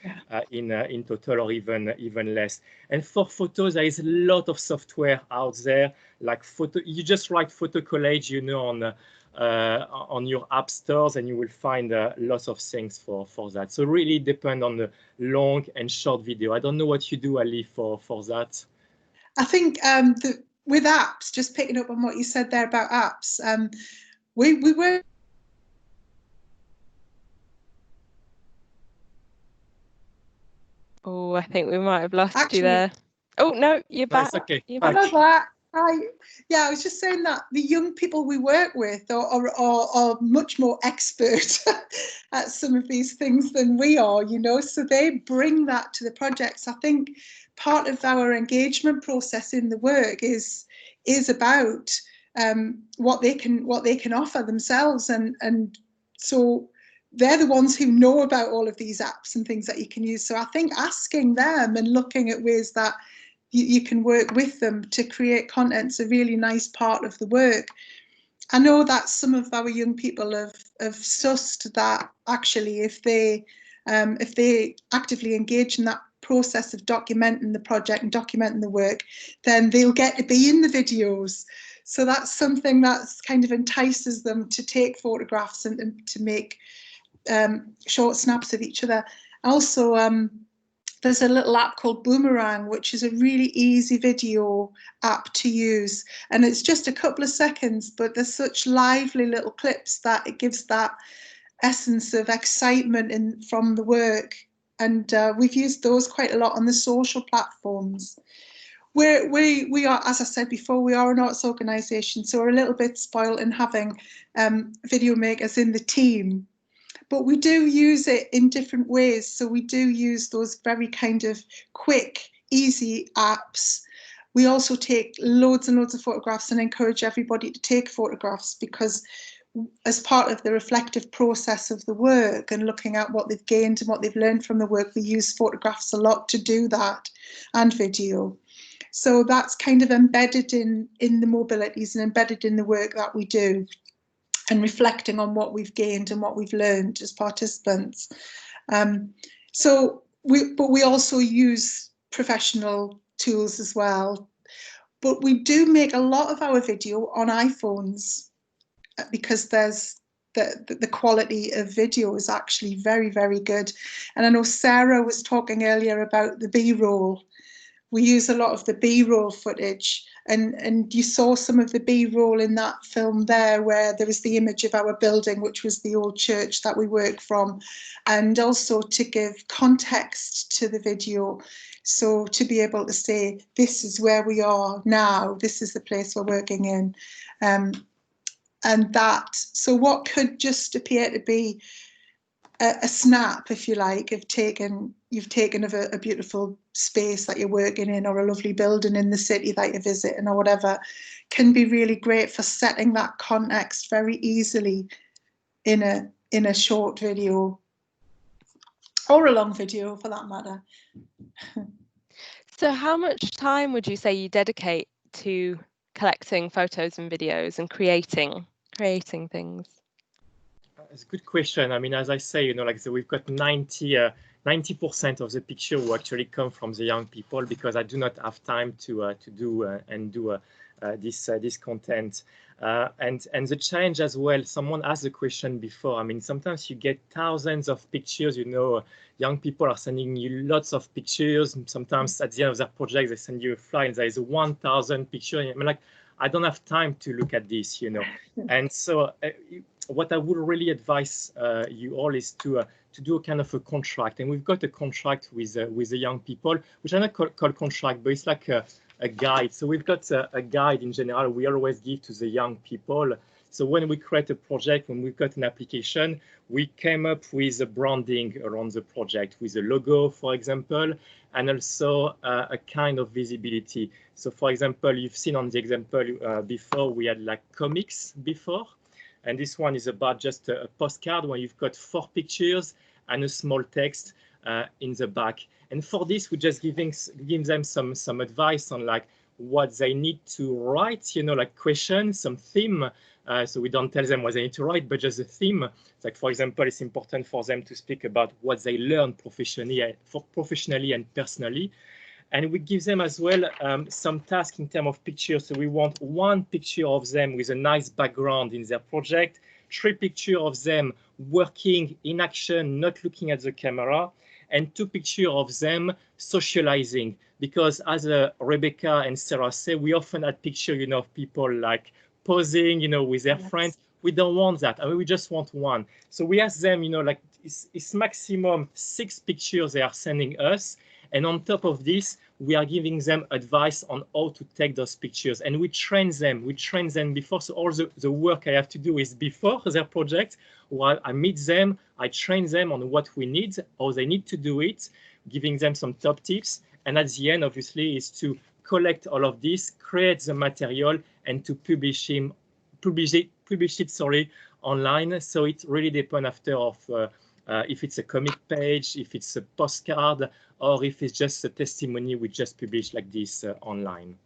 in total, or even less. And for photos, there is a lot of software out there, like you just write photo collage, you know, on your app stores, and you will find lots of things for that. So really depend on the long and short video. I don't know what you do, Ali, for that. I think with apps, just picking up on what you said there about apps, we were. Oh, I think we might have lost you there. Oh, no, you're back. Okay. You're back. Yeah, I was just saying that the young people we work with are much more expert at some of these things than we are, you know, so they bring that to the projects. I think part of our engagement process in the work is about what they can offer themselves, and so they're the ones who know about all of these apps and things that you can use. So I think asking them and looking at ways that you can work with them to create content is a really nice part of the work. I know that some of our young people have sussed that actually if they actively engage in that process of documenting the project and documenting the work, then they'll get to be in the videos. So that's something that's kind of entices them to take photographs and to make short snaps of each other. Also, there's a little app called Boomerang, which is a really easy video app to use. And it's just a couple of seconds, but there's such lively little clips that it gives that essence of excitement from the work. And we've used those quite a lot on the social platforms. We are, as I said before, we are an arts organisation, so we're a little bit spoiled in having video makers in the team. But we do use it in different ways. So we do use those very kind of quick, easy apps. We also take loads and loads of photographs and encourage everybody to take photographs, because as part of the reflective process of the work and looking at what they've gained and what they've learned from the work, we use photographs a lot to do that, and video. So that's kind of embedded in the mobilities and embedded in the work that we do, and reflecting on what we've gained and what we've learned as participants. But we also use professional tools as well. But we do make a lot of our video on iPhones, because there's the quality of video is actually very, very good. And I know Sarah was talking earlier about the B-roll. we use a lot of the B-roll footage, and you saw some of the B-roll in that film there, where there was the image of our building, which was the old church that we work from, and also to give context to the video. So to be able to say, this is where we are now, this is the place we're working in. And that, so what could just appear to be a snap, if you like, of you've taken of a beautiful space that you're working in, or a lovely building in the city that you're visiting, or whatever, can be really great for setting that context very easily in a short video, or a long video for that matter. So how much time would you say you dedicate to collecting photos and videos and creating things? It's a good question. I mean, as I say, like, so we've got 90% of the picture will actually come from the young people, because I do not have time to do this content. And the challenge as well, someone asked the question before, I mean, sometimes you get thousands of pictures, young people are sending you lots of pictures. Sometimes at the end of their project, they send you a file and there is 1,000 pictures. I mean, like, I don't have time to look at this, And so what I would really advise you all is to do a kind of a contract. And we've got a contract with the young people, which I not call contract, but it's like a guide. So we've got a guide in general we always give to the young people. So when we create a project, when we've got an application, we came up with a branding around the project with a logo, for example, and also a kind of visibility. So for example, you've seen on the example before, we had like comics before. And this one is about just a postcard where you've got 4 pictures and a small text in the back. And for this, we're just give them some advice on like what they need to write, like questions, some theme. So we don't tell them what they need to write, but just a theme. Like, for example, it's important for them to speak about what they learn professionally and personally. And we give them as well some tasks in terms of pictures. So we want 1 picture of them with a nice background in their project, 3 pictures of them working in action, not looking at the camera, and 2 pictures of them socializing. Because as Rebecca and Sarah say, we often add pictures, of people like posing, with their friends. We don't want that. I mean, we just want 1. So we ask them, like it's maximum 6 pictures they are sending us. And on top of this, we are giving them advice on how to take those pictures. And we train them before. So all the work I have to do is before their project. While I meet them, I train them on what we need, how they need to do it, giving them some top tips. And at the end, obviously, is to collect all of this, create the material, and to publish it online. So it really depends after of if it's a comic page, if it's a postcard, or if it's just a testimony we just publish like this online.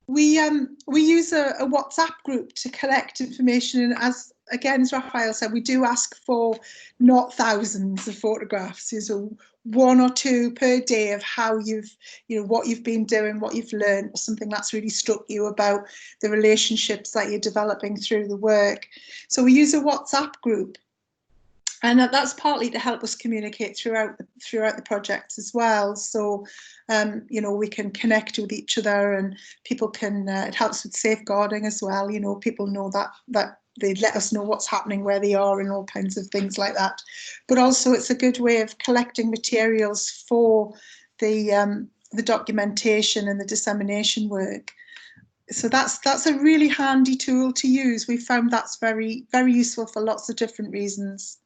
We use a WhatsApp group to collect information, and as Raphael said, we do ask for not thousands of photographs. So 1 or 2 per day of how what you've been doing, what you've learned, or something that's really struck you about the relationships that you're developing through the work. So we use a WhatsApp group. And that's partly to help us communicate throughout the project as well. So, we can connect with each other, and people can. It helps with safeguarding as well. People know that they let us know what's happening where they are, and all kinds of things like that. But also, it's a good way of collecting materials for the documentation and the dissemination work. So that's a really handy tool to use. We found that's very, very useful for lots of different reasons.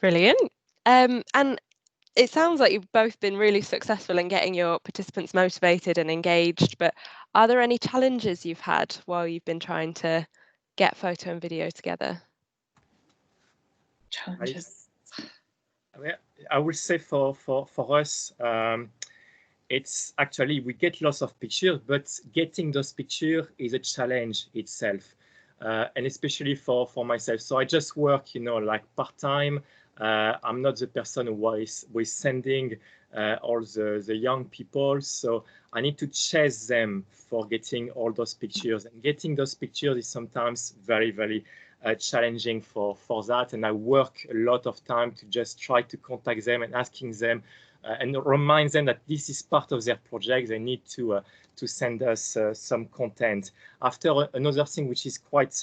Brilliant. And it sounds like you've both been really successful in getting your participants motivated and engaged, but are there any challenges you've had while you've been trying to get photo and video together? Challenges. I would say for us, it's actually, we get lots of pictures, but getting those pictures is a challenge itself. And especially for myself. So I just work, like part-time. I'm not the person who is sending all the young people. So I need to chase them for getting all those pictures. And getting those pictures is sometimes very, very challenging for that. And I work a lot of time to just try to contact them and asking them and remind them that this is part of their project. They need to send us some content. After another thing which is quite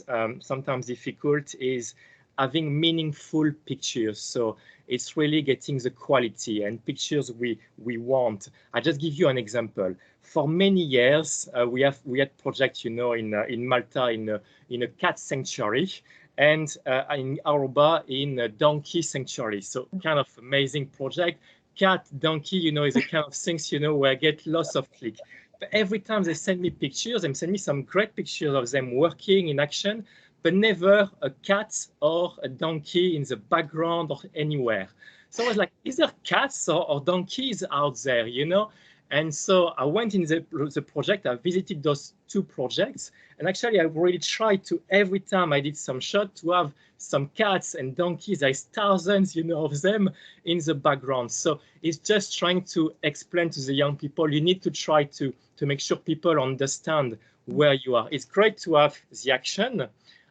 sometimes difficult is having meaningful pictures. So it's really getting the quality and pictures we want. I just give you an example. For many years, we had projects, you know, in Malta in a cat sanctuary, and in Aruba in a donkey sanctuary. So kind of amazing project. Cat, donkey, you know, is a kind of things, you know, where I get lots of click. But every time they send me pictures, and send me some great pictures of them working in action, but never a cat or a donkey in the background or anywhere. So I was like, is there cats or donkeys out there, you know? And so I went in the project, I visited those two projects, and actually I really tried to, every time I did some shot, to have some cats and donkeys. There's thousands, you know, of them in the background. So it's just trying to explain to the young people, you need to try to make sure people understand where you are. It's great to have the action,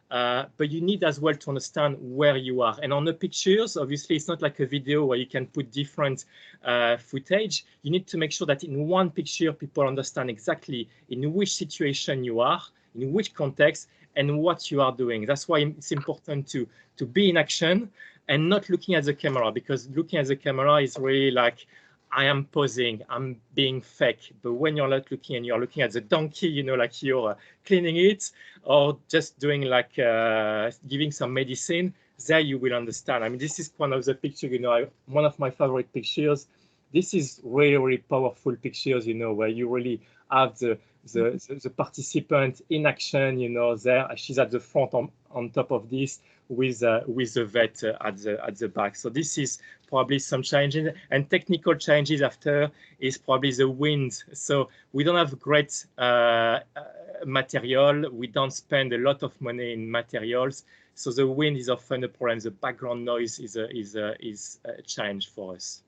but you need as well to understand where you are. And on the pictures, obviously, it's not like a video where you can put different footage. You need to make sure that in one picture, people understand exactly in which situation you are, in which context, and what you are doing. That's why it's important to be in action and not looking at the camera, because looking at the camera is really like, I am posing, I'm being fake. But when you're not looking and you're looking at the donkey, you know, like you're cleaning it or just doing like giving some medicine, there you will understand. I mean, this is one of the pictures, you know, one of my favorite pictures. This is really, really powerful pictures, you know, where you really have the participant in action, you know, there. She's at the front on top of this with the vet at the back. So this is probably some changes, and technical changes after is probably the wind. So we don't have great material. We don't spend a lot of money in materials. So the wind is often a problem. The background noise is a challenge for us.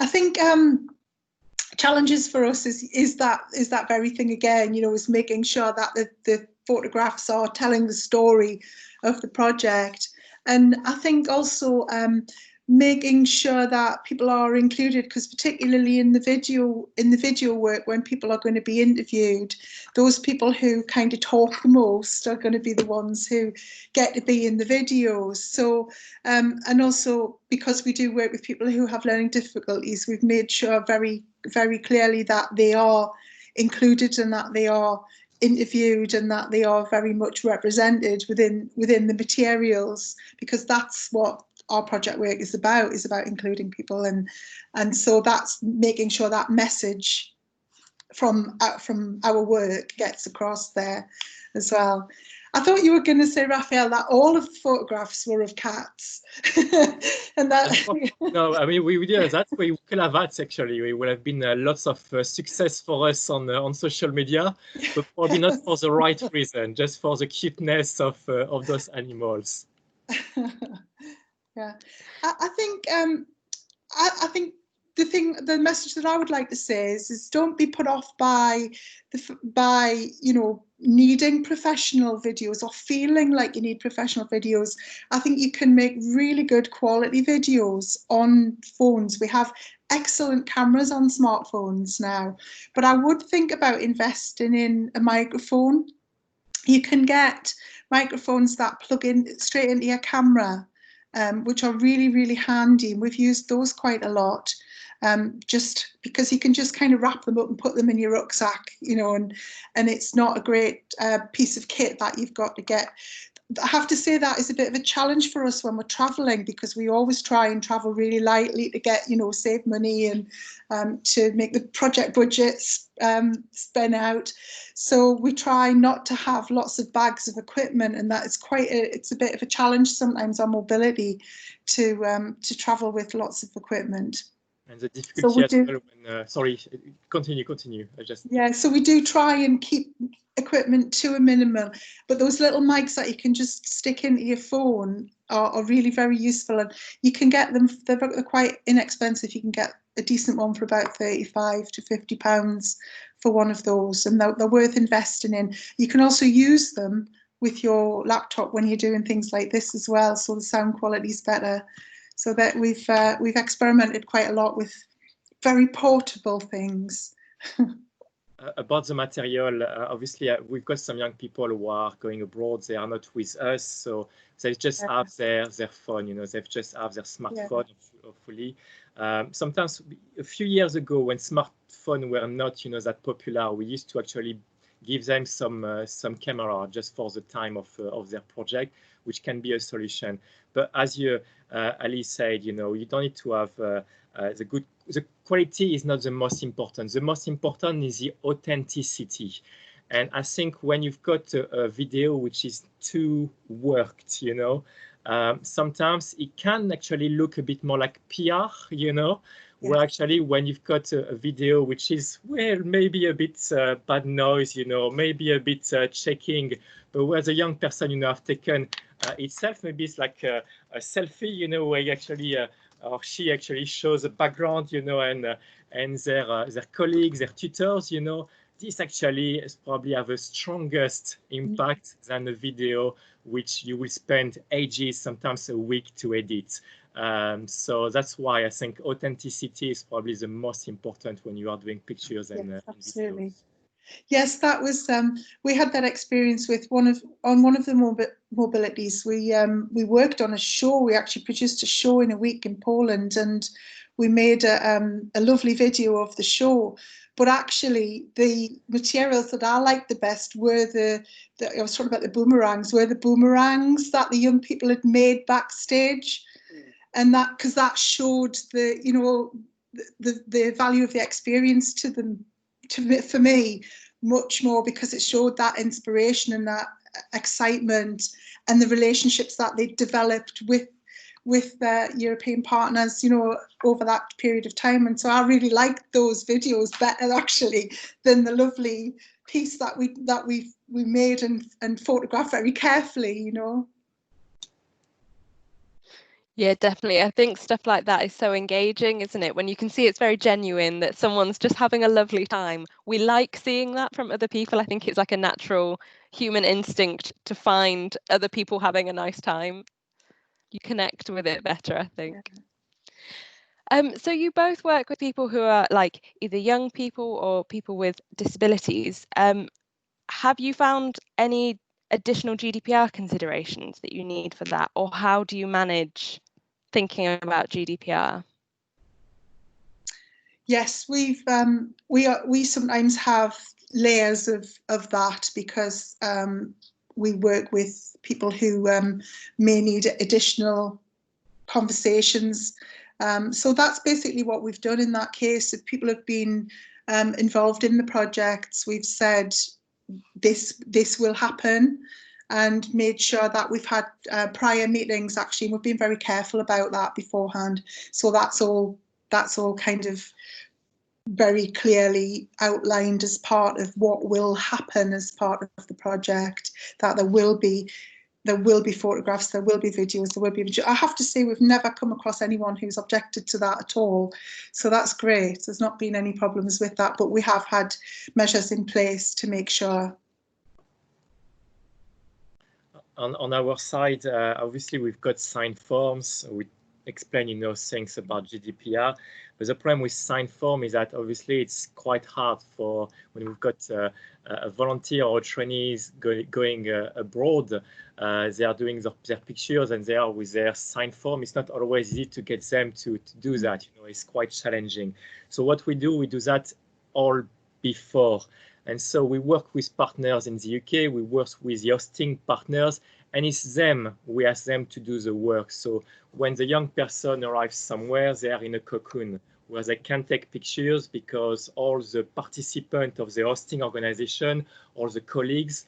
I think challenges for us is that very thing again, you know, is making sure that the photographs are telling the story of the project. And I think also making sure that people are included, because particularly in the video work, when people are going to be interviewed, those people who kind of talk the most are going to be the ones who get to be in the videos. So and also because we do work with people who have learning difficulties, we've made sure very, very clearly that they are included and that they are interviewed and that they are very much represented within the materials, because that's what our project work is about including people, and so that's making sure that message from our work gets across there as well. I thought you were going to say, Raphael, that all of the photographs were of cats. And that no, I mean we did that. We could have that actually. We would have been lots of success for us on social media, but probably not for the right reason, just for the cuteness of those animals. Yeah, I think the message that I would like to say is don't be put off by you know, needing professional videos or feeling like you need professional videos. I think you can make really good quality videos on phones. We have excellent cameras on smartphones now, but I would think about investing in a microphone. You can get microphones that plug in straight into your camera, which are really, really handy. And we've used those quite a lot, just because you can just kind of wrap them up and put them in your rucksack, you know, and it's not a great piece of kit that you've got to get. I have to say that is a bit of a challenge for us when we're traveling, because we always try and travel really lightly to get, you know, save money and to make the project budgets spin out. So we try not to have lots of bags of equipment, and that is it's a bit of a challenge sometimes on mobility to travel with lots of equipment. And the difficulty sorry, continue. Yeah, so we do try and keep equipment to a minimum, but those little mics that you can just stick into your phone are really very useful, and you can get them. They're quite inexpensive. You can get a decent one for about £35 to £50 for one of those, and they're worth investing in. You can also use them with your laptop when you're doing things like this as well, so the sound quality is better. So that we've experimented quite a lot with very portable things. About the material, obviously we've got some young people who are going abroad. They are not with us, so they just have their phone, you know, they just have their smartphone, hopefully. Sometimes a few years ago, when smartphones were not, you know, that popular, we used to actually give them some camera just for the time of their project, which can be a solution. But as you Ali said, you know, you don't need to have the quality is not the most important. The most important is the authenticity. And I think when you've got a video which is too worked, you know, sometimes it can actually look a bit more like PR, you know, where actually when you've got a video which is, well, maybe a bit bad noise, you know, maybe a bit checking, but where the young person, you know, have taken itself, maybe it's like a selfie, you know, where you actually or she actually shows a background, you know, and their colleagues, their tutors, you know, this actually is probably have a strongest impact than a video which you will spend ages, sometimes a week to edit. So that's why I think authenticity is probably the most important when you are doing pictures and absolutely. Videos. Yes, that was we had that experience with one of the mobilities. We worked on a show. We actually produced a show in a week in Poland, and we made a lovely video of the show. But actually, the materials that I liked the best were I was talking about the boomerangs, that the young people had made backstage, and because that showed the, you know, the value of the experience to them. For me, much more, because it showed that inspiration and that excitement and the relationships that they developed with their European partners, you know, over that period of time. And so I really liked those videos better actually than the lovely piece that we made and photographed very carefully, you know. Yeah, definitely. I think stuff like that is so engaging, isn't it? When you can see it's very genuine, that someone's just having a lovely time. We like seeing that from other people. I think it's like a natural human instinct to find other people having a nice time. You connect with it better, I think. So you both work with people who are like either young people or people with disabilities. Have you found any additional GDPR considerations that you need for that, or how do you manage thinking about GDPR? Yes, we sometimes have layers of that, because we work with people who may need additional conversations. So that's basically what we've done in that case. If people have been involved in the projects, we've said this will happen, and made sure that we've had prior meetings actually, and we've been very careful about that beforehand. So that's all kind of very clearly outlined as part of what will happen as part of the project, that there will be photographs, there will be videos, there will be. I have to say, we've never come across anyone who's objected to that at all. So that's great. There's not been any problems with that, but we have had measures in place to make sure. On our side, obviously we've got signed forms. We explain, you know, things about GDPR. But the problem with signed form is that obviously it's quite hard for when we've got a volunteer or trainees going abroad. They are doing their pictures and they are with their signed form. It's not always easy to get them to do that. You know, it's quite challenging. So what we do that all before. And so we work with partners in the UK, we work with the hosting partners, and it's them, we ask them to do the work. So when the young person arrives somewhere, they are in a cocoon where they can take pictures, because all the participants of the hosting organization, all the colleagues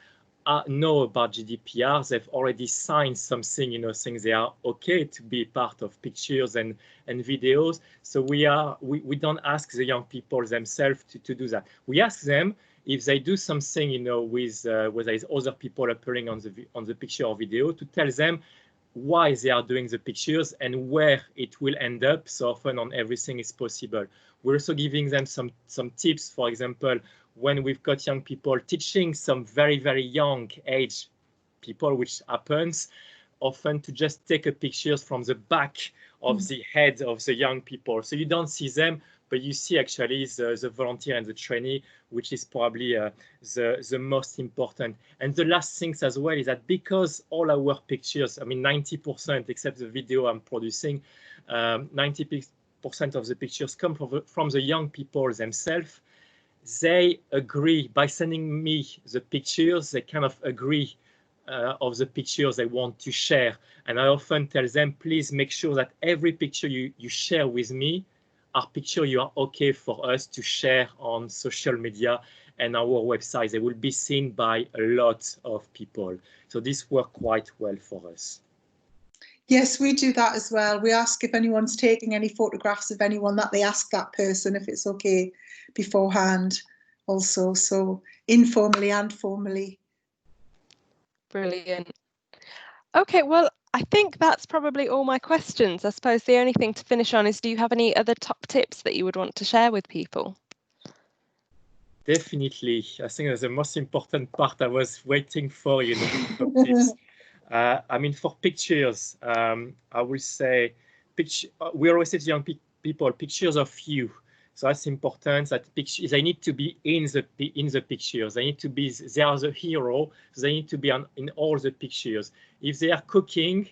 know about GDPR. They've already signed something, you know, saying they are okay to be part of pictures and videos. So we don't ask the young people themselves to do that. We ask them if they do something, you know, with whether it's other people appearing on the picture or video, to tell them, why they are doing the pictures and where it will end up. So often on Everything is Possible. We're also giving them some tips. For example, when we've got young people, teaching some very, very young age people, which happens often, to just take a pictures from the back of the head of the young people. So you don't see them, but you see actually the volunteer and the trainee, which is probably the most important. And the last things as well is that because all our pictures, I mean 90%, except the video I'm producing, 90% of the pictures come from the young people themselves. They agree by sending me the pictures, they kind of agree of the pictures they want to share. And I often tell them, please make sure that every picture you share with me are pictures you are okay for us to share on social media and our website. They will be seen by a lot of people. So this works quite well for us. Yes, we do that as well. We ask if anyone's taking any photographs of anyone, that they ask that person if it's okay beforehand also. So informally and formally. Brilliant. Okay, well, I think that's probably all my questions. I suppose the only thing to finish on is, do you have any other top tips that you would want to share with people? Definitely. I think that's the most important part I was waiting for, you know, top tips. I mean, for pictures, I will say, we always say to young people, pictures of you. So that's important, that pictures, they need to be in the pictures. They need to be, they are the hero. So they need to be in all the pictures. If they are cooking,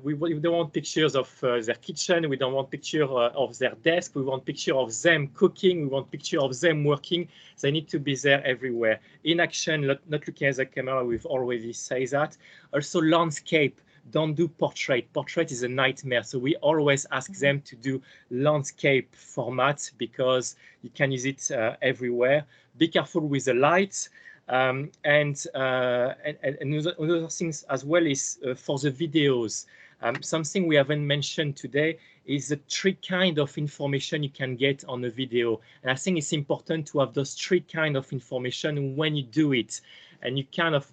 we don't want pictures of their kitchen. We don't want picture of their desk. We want picture of them cooking. We want picture of them working. They need to be there everywhere. In action, not looking at the camera, we've already said that. Also landscape. Don't do portrait. Portrait is a nightmare. So we always ask them to do landscape format because you can use it everywhere. Be careful with the lights. And another things as well is for the videos. Something we haven't mentioned today is the three kind of information you can get on a video. And I think it's important to have those three kind of information when you do it. And you kind of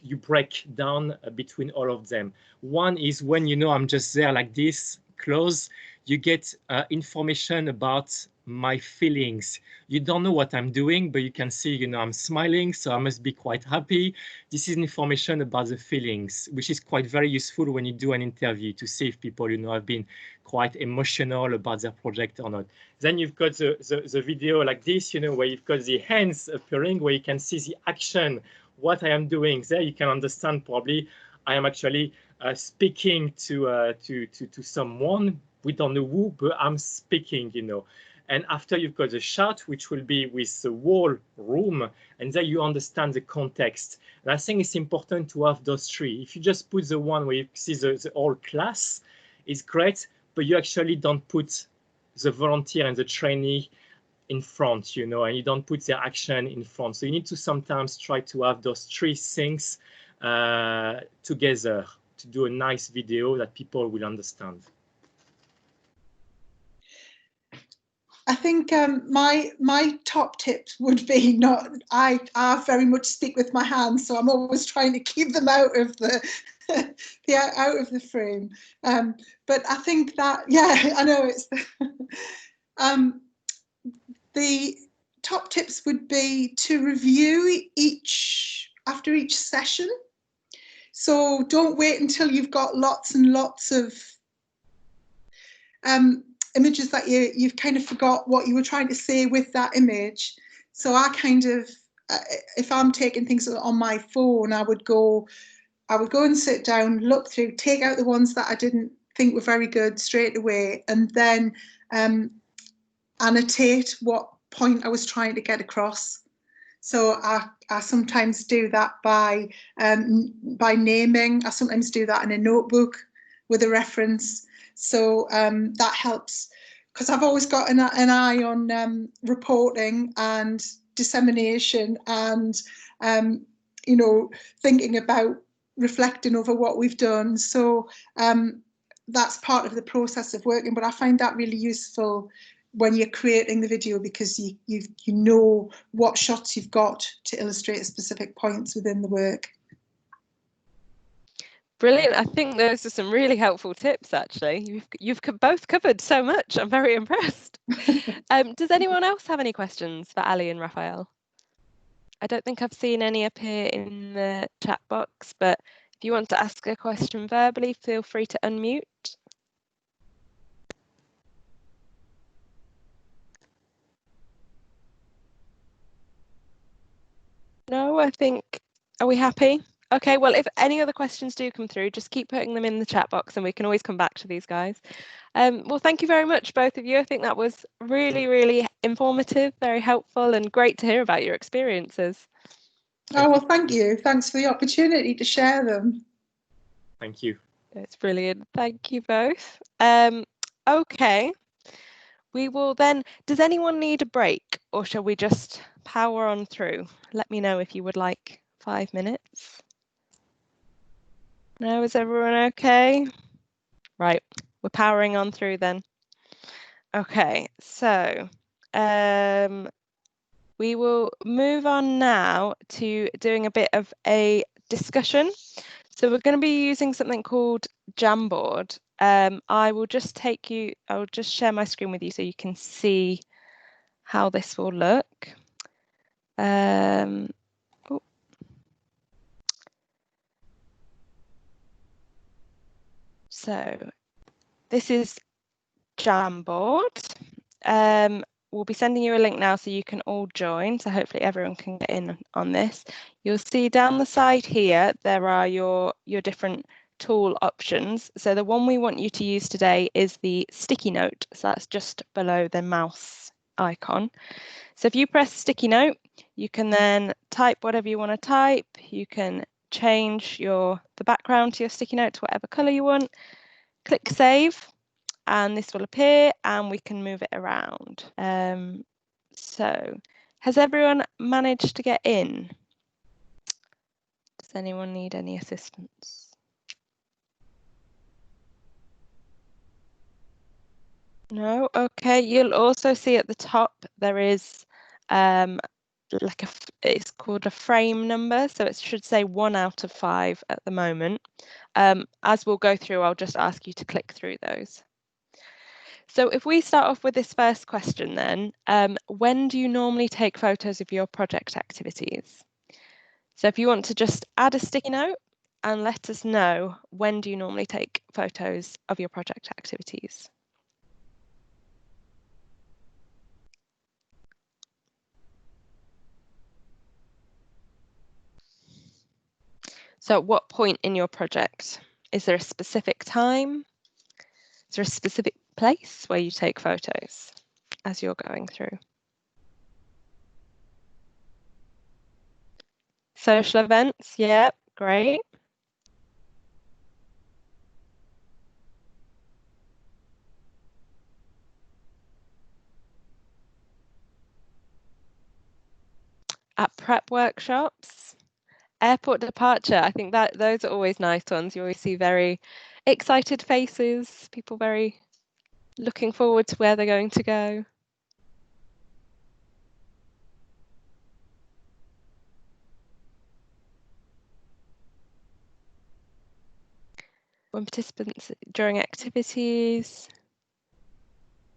you break down between all of them. One is when, you know, I'm just there like this, close, you get information about my feelings. You don't know what I'm doing, but you can see, you know, I'm smiling, so I must be quite happy. This is information about the feelings, which is quite very useful when you do an interview to see if people, you know, have been quite emotional about their project or not. Then you've got the video like this, you know, where you've got the hands appearing, where you can see the action, what I am doing. There you can understand probably I am actually speaking to someone. We don't know who, but I'm speaking, you know. And after you've got the shot, which will be with the whole room, and then you understand the context. And I think it's important to have those three. If you just put the one where you see the whole class, it's great, but you actually don't put the volunteer and the trainee in front, you know, and you don't put their action in front. So you need to sometimes try to have those three things together to do a nice video that people will understand. I think my top tips would be not. I very much speak with my hands, so I'm always trying to keep them out of the out of the frame. But I think that, yeah, I know it's the top tips would be to review after each session. So don't wait until you've got lots and lots of images that you've kind of forgot what you were trying to say with that image. So I kind of, if I'm taking things on my phone, I would go and sit down, look through, take out the ones that I didn't think were very good straight away, and then annotate what point I was trying to get across. So I sometimes do that by naming. I sometimes do that in a notebook with a reference. So that helps, because I've always got an eye on reporting and dissemination and, you know, thinking about reflecting over what we've done. So that's part of the process of working, but I find that really useful when you're creating the video, because you know what shots you've got to illustrate specific points within the work. Brilliant. I think those are some really helpful tips, actually. You've both covered so much. I'm very impressed. Does anyone else have any questions for Ali and Raphael? I don't think I've seen any appear in the chat box, but if you want to ask a question verbally, feel free to unmute. No, I think, are we happy? Okay, well, if any other questions do come through, just keep putting them in the chat box and we can always come back to these guys. Well, thank you very much, both of you. I think that was really, really informative, very helpful, and great to hear about your experiences. Oh, well, thank you. Thanks for the opportunity to share them. Thank you. It's brilliant. Thank you both. Okay, we will then, does anyone need a break or shall we just power on through? Let me know if you would like 5 minutes. No, is everyone okay? Right, we're powering on through then. Okay, so we will move on now to doing a bit of a discussion. So we're going to be using something called Jamboard. I will just share my screen with you so you can see how this will look. So this is Jamboard. We'll be sending you a link now so you can all join. So hopefully everyone can get in on this. You'll see down the side here, there are your different tool options. So the one we want you to use today is the sticky note. So that's just below the mouse icon. So if you press sticky note, you can then type whatever you want to type. You can change the background to your sticky note to whatever color you want. Click save. And this will appear and we can move it around. So has everyone managed to get in? Does anyone need any assistance? No? Okay, you'll also see at the top there is it's called a frame number, so it should say 1 out of 5 at the moment. As we'll go through, I'll just ask you to click through those. So if we start off with this first question then, when do you normally take photos of your project activities? So if you want to just add a sticky note and let us know, when do you normally take photos of your project activities? So at what point in your project? Is there a specific time? Is there a specific place where you take photos as you're going through? Social events, yeah, great. At prep workshops, airport departure, I think that those are always nice ones. You always see very excited faces, people very looking forward to where they're going to go. When participants during activities,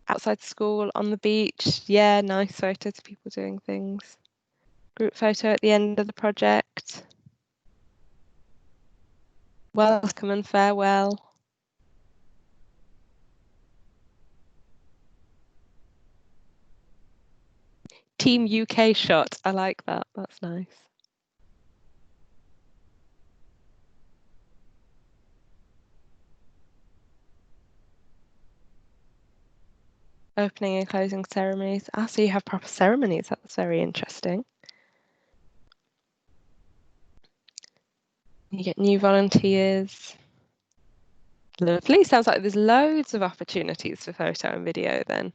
outside school, on the beach, yeah, nice photos of people doing things. Group photo at the end of the project. Welcome and farewell. Team UK shot, I like that, that's nice. Opening and closing ceremonies. Ah, so you have proper ceremonies, that's very interesting. You get new volunteers. Lovely, sounds like there's loads of opportunities for photo and video then.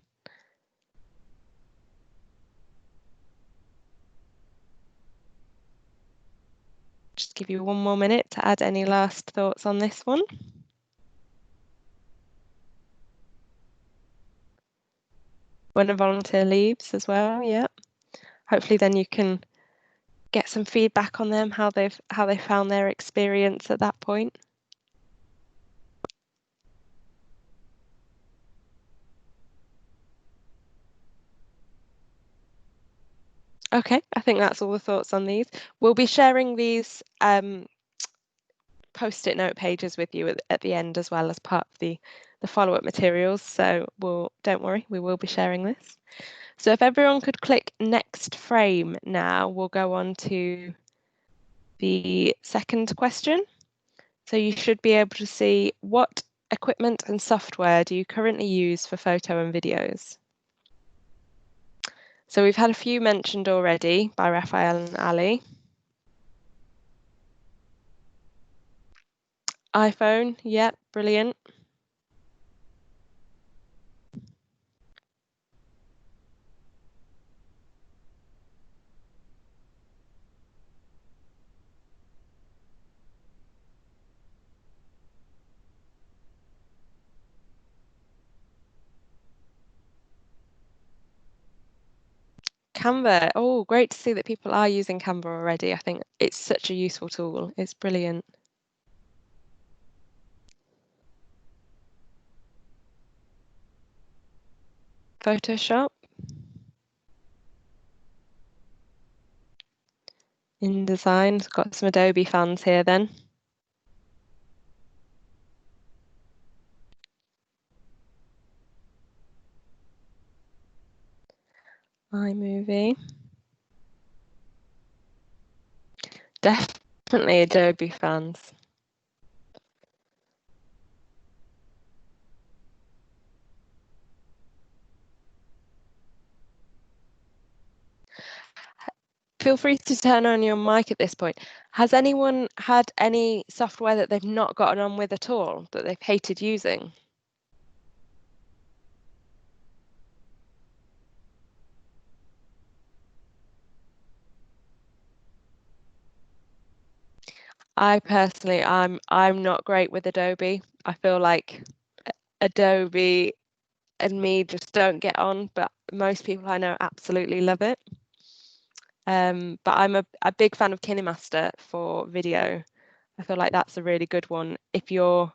Just give you 1 more minute to add any last thoughts on this one. When a volunteer leaves as well, yeah. Hopefully then you can get some feedback on them, how they found their experience at that point. Okay, I think that's all the thoughts on these. We'll be sharing these post-it note pages with you at the end as well as part of the follow-up materials. So don't worry, we will be sharing this. So if everyone could click next frame now, we'll go on to the second question. So you should be able to see, what equipment and software do you currently use for photo and videos? So we've had a few mentioned already by Raphael and Ali. iPhone, yep, brilliant. Canva, oh, great to see that people are using Canva already. I think it's such a useful tool. It's brilliant. Photoshop. InDesign, got some Adobe fans here then. iMovie. Definitely Adobe fans. Feel free to turn on your mic at this point. Has anyone had any software that they've not gotten on with at all, that they've hated using? I personally, I'm not great with Adobe. I feel like Adobe and me just don't get on, but most people I know absolutely love it. But I'm a big fan of KineMaster for video. I feel like that's a really good one. If you're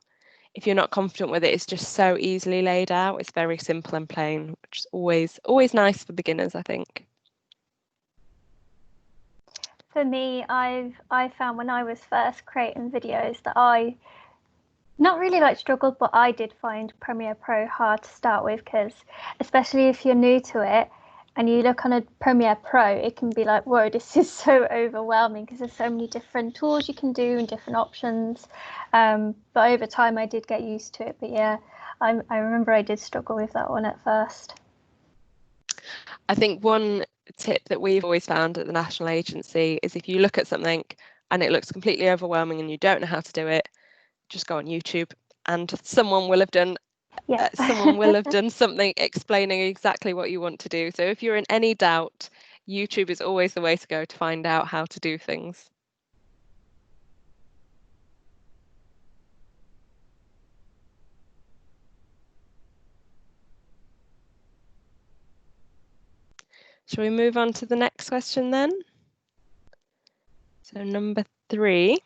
not confident with it, it's just so easily laid out. It's very simple and plain, which is always nice for beginners, I think. For me, I found when I was first creating videos that I not really struggled, but I did find Premiere Pro hard to start with, because especially if you're new to it and you look on a Premiere Pro, it can be like, whoa, this is so overwhelming because there's so many different tools you can do and different options. But over time I did get used to it. But yeah, I remember I did struggle with that one at first. I think one tip that we've always found at the National Agency is, if you look at something and it looks completely overwhelming and you don't know how to do it, just go on YouTube and someone will have done something explaining exactly what you want to do. So if you're in any doubt, YouTube is always the way to go to find out how to do things. Shall we move on to the next question then? So number 3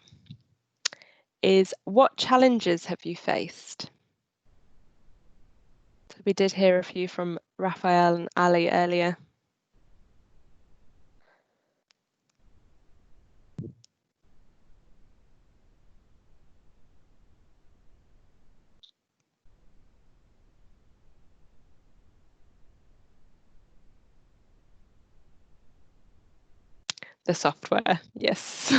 is, what challenges have you faced? So we did hear a few from Raphael and Ali earlier. The software, yes.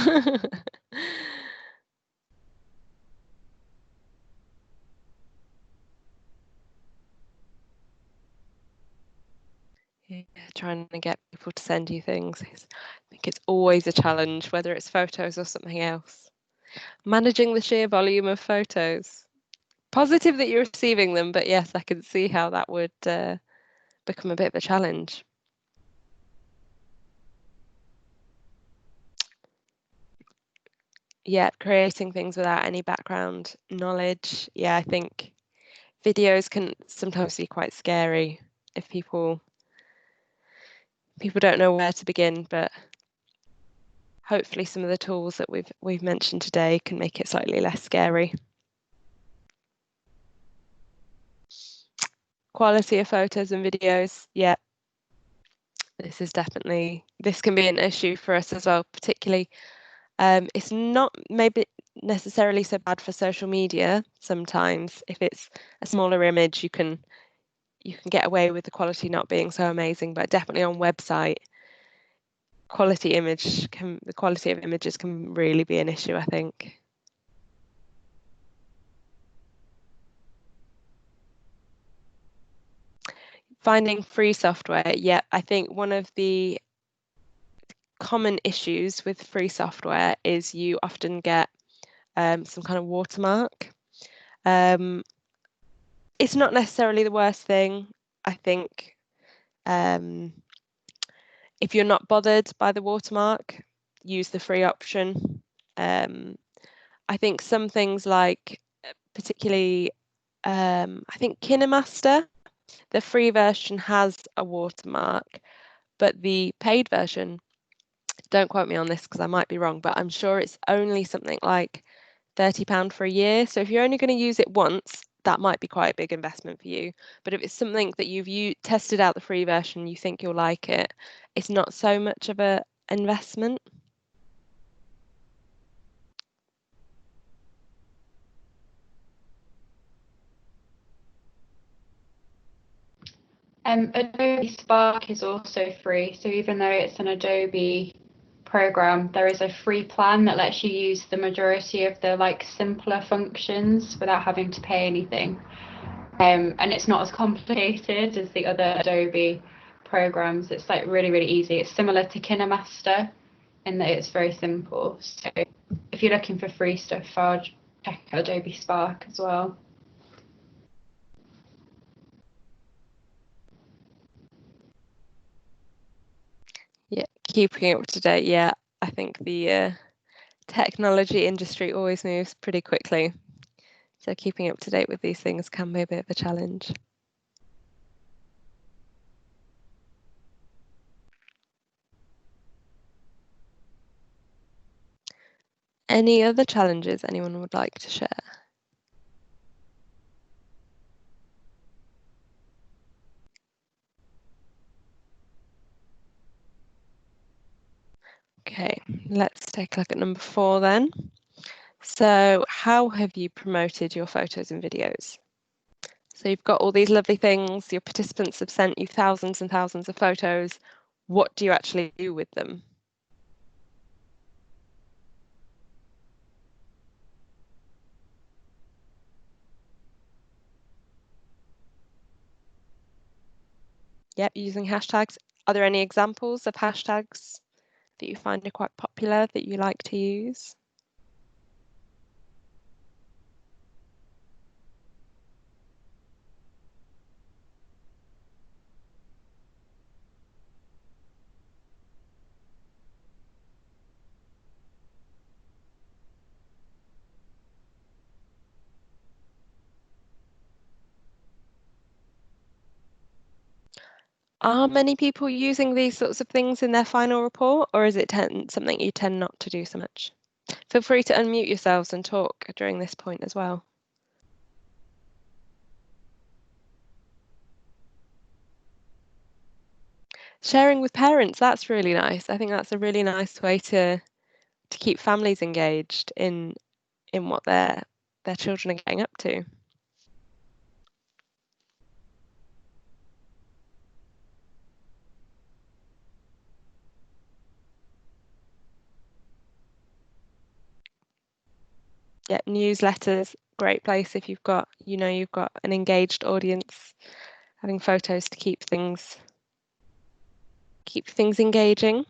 Yeah, trying to get people to send you things. I think it's always a challenge, whether it's photos or something else. Managing the sheer volume of photos. Positive that you're receiving them, but yes, I can see how that would become a bit of a challenge. Yeah, creating things without any background knowledge. Yeah, I think videos can sometimes be quite scary if people don't know where to begin, but hopefully some of the tools that we've mentioned today can make it slightly less scary. Quality of photos and videos, yeah, this can be an issue for us as well, particularly. It's not maybe necessarily so bad for social media sometimes. If it's a smaller image, you can get away with the quality not being so amazing, but definitely on website, the quality of images can really be an issue, I think. Finding free software, yeah, I think one of the common issues with free software is you often get some kind of watermark. It's not necessarily the worst thing. I think if you're not bothered by the watermark, use the free option. I think some things like, particularly, I think KineMaster, the free version has a watermark, but the paid version, don't quote me on this because I might be wrong, but I'm sure it's only something like £30 for a year. So if you're only going to use it once, that might be quite a big investment for you. But if it's something that you've tested out the free version, you think you'll like it, it's not so much of a investment. Adobe Spark is also free, so even though it's an Adobe program, there is a free plan that lets you use the majority of the simpler functions without having to pay anything. And it's not as complicated as the other Adobe programs. It's really, really easy. It's similar to KineMaster in that it's very simple. So if you're looking for free stuff, I'd check out Adobe Spark as well. Yeah, keeping up to date. Yeah, I think the technology industry always moves pretty quickly. So keeping up to date with these things can be a bit of a challenge. Any other challenges anyone would like to share? Okay, let's take a look at number 4 then. So how have you promoted your photos and videos? So you've got all these lovely things, your participants have sent you thousands and thousands of photos. What do you actually do with them? Yep, using hashtags. Are there any examples of hashtags that you find are quite popular that you like to use? Are many people using these sorts of things in their final report, or is it something you tend not to do so much? Feel free to unmute yourselves and talk during this point as well. Sharing with parents, that's really nice. I think that's a really nice way to keep families engaged in what their children are getting up to. Yeah, newsletters, great place if you've got an engaged audience, having photos to keep things engaging.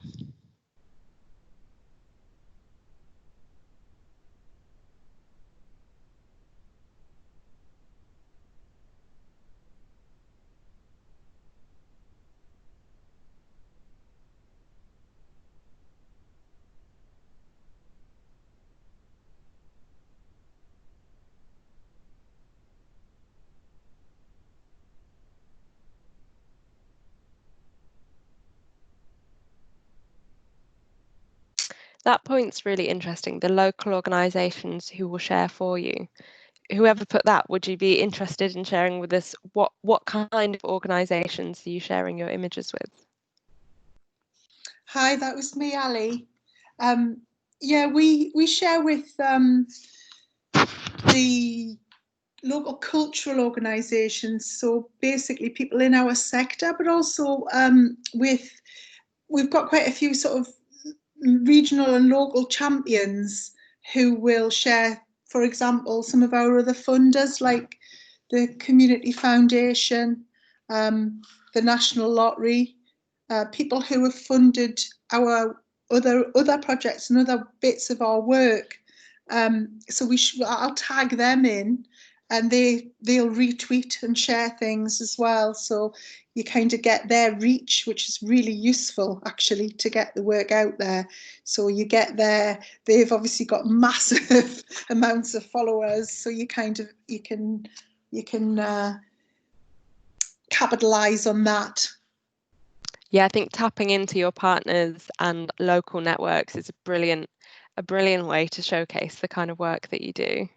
That point's really interesting, the local organisations who will share for you. Whoever put that, would you be interested in sharing with us what kind of organisations are you sharing your images with? Hi, that was me, Ali. Yeah, we share with the local cultural organisations, so basically people in our sector, but also we've got quite a few sort of regional and local champions who will share, for example, some of our other funders like the Community Foundation, the National Lottery, people who have funded our other projects and other bits of our work. So I'll tag them in, and they'll retweet and share things as well. So you kind of get their reach, which is really useful actually to get the work out there. So you get there, they've obviously got massive amounts of followers, so you can capitalize on that. Yeah, I think tapping into your partners and local networks is a brilliant way to showcase the kind of work that you do.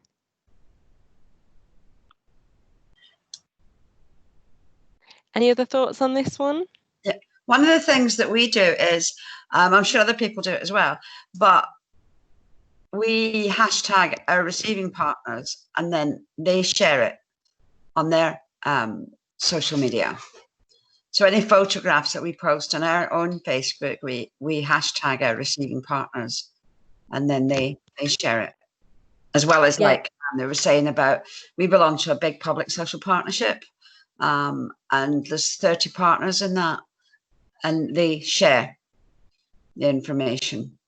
Any other thoughts on this one? Yeah, one of the things that we do is, I'm sure other people do it as well, but we hashtag our receiving partners and then they share it on their social media. So any photographs that we post on our own Facebook, we hashtag our receiving partners and then they share it. As well as, like they were saying about, we belong to a big public social partnership, and there's 30 partners in that, and they share the information.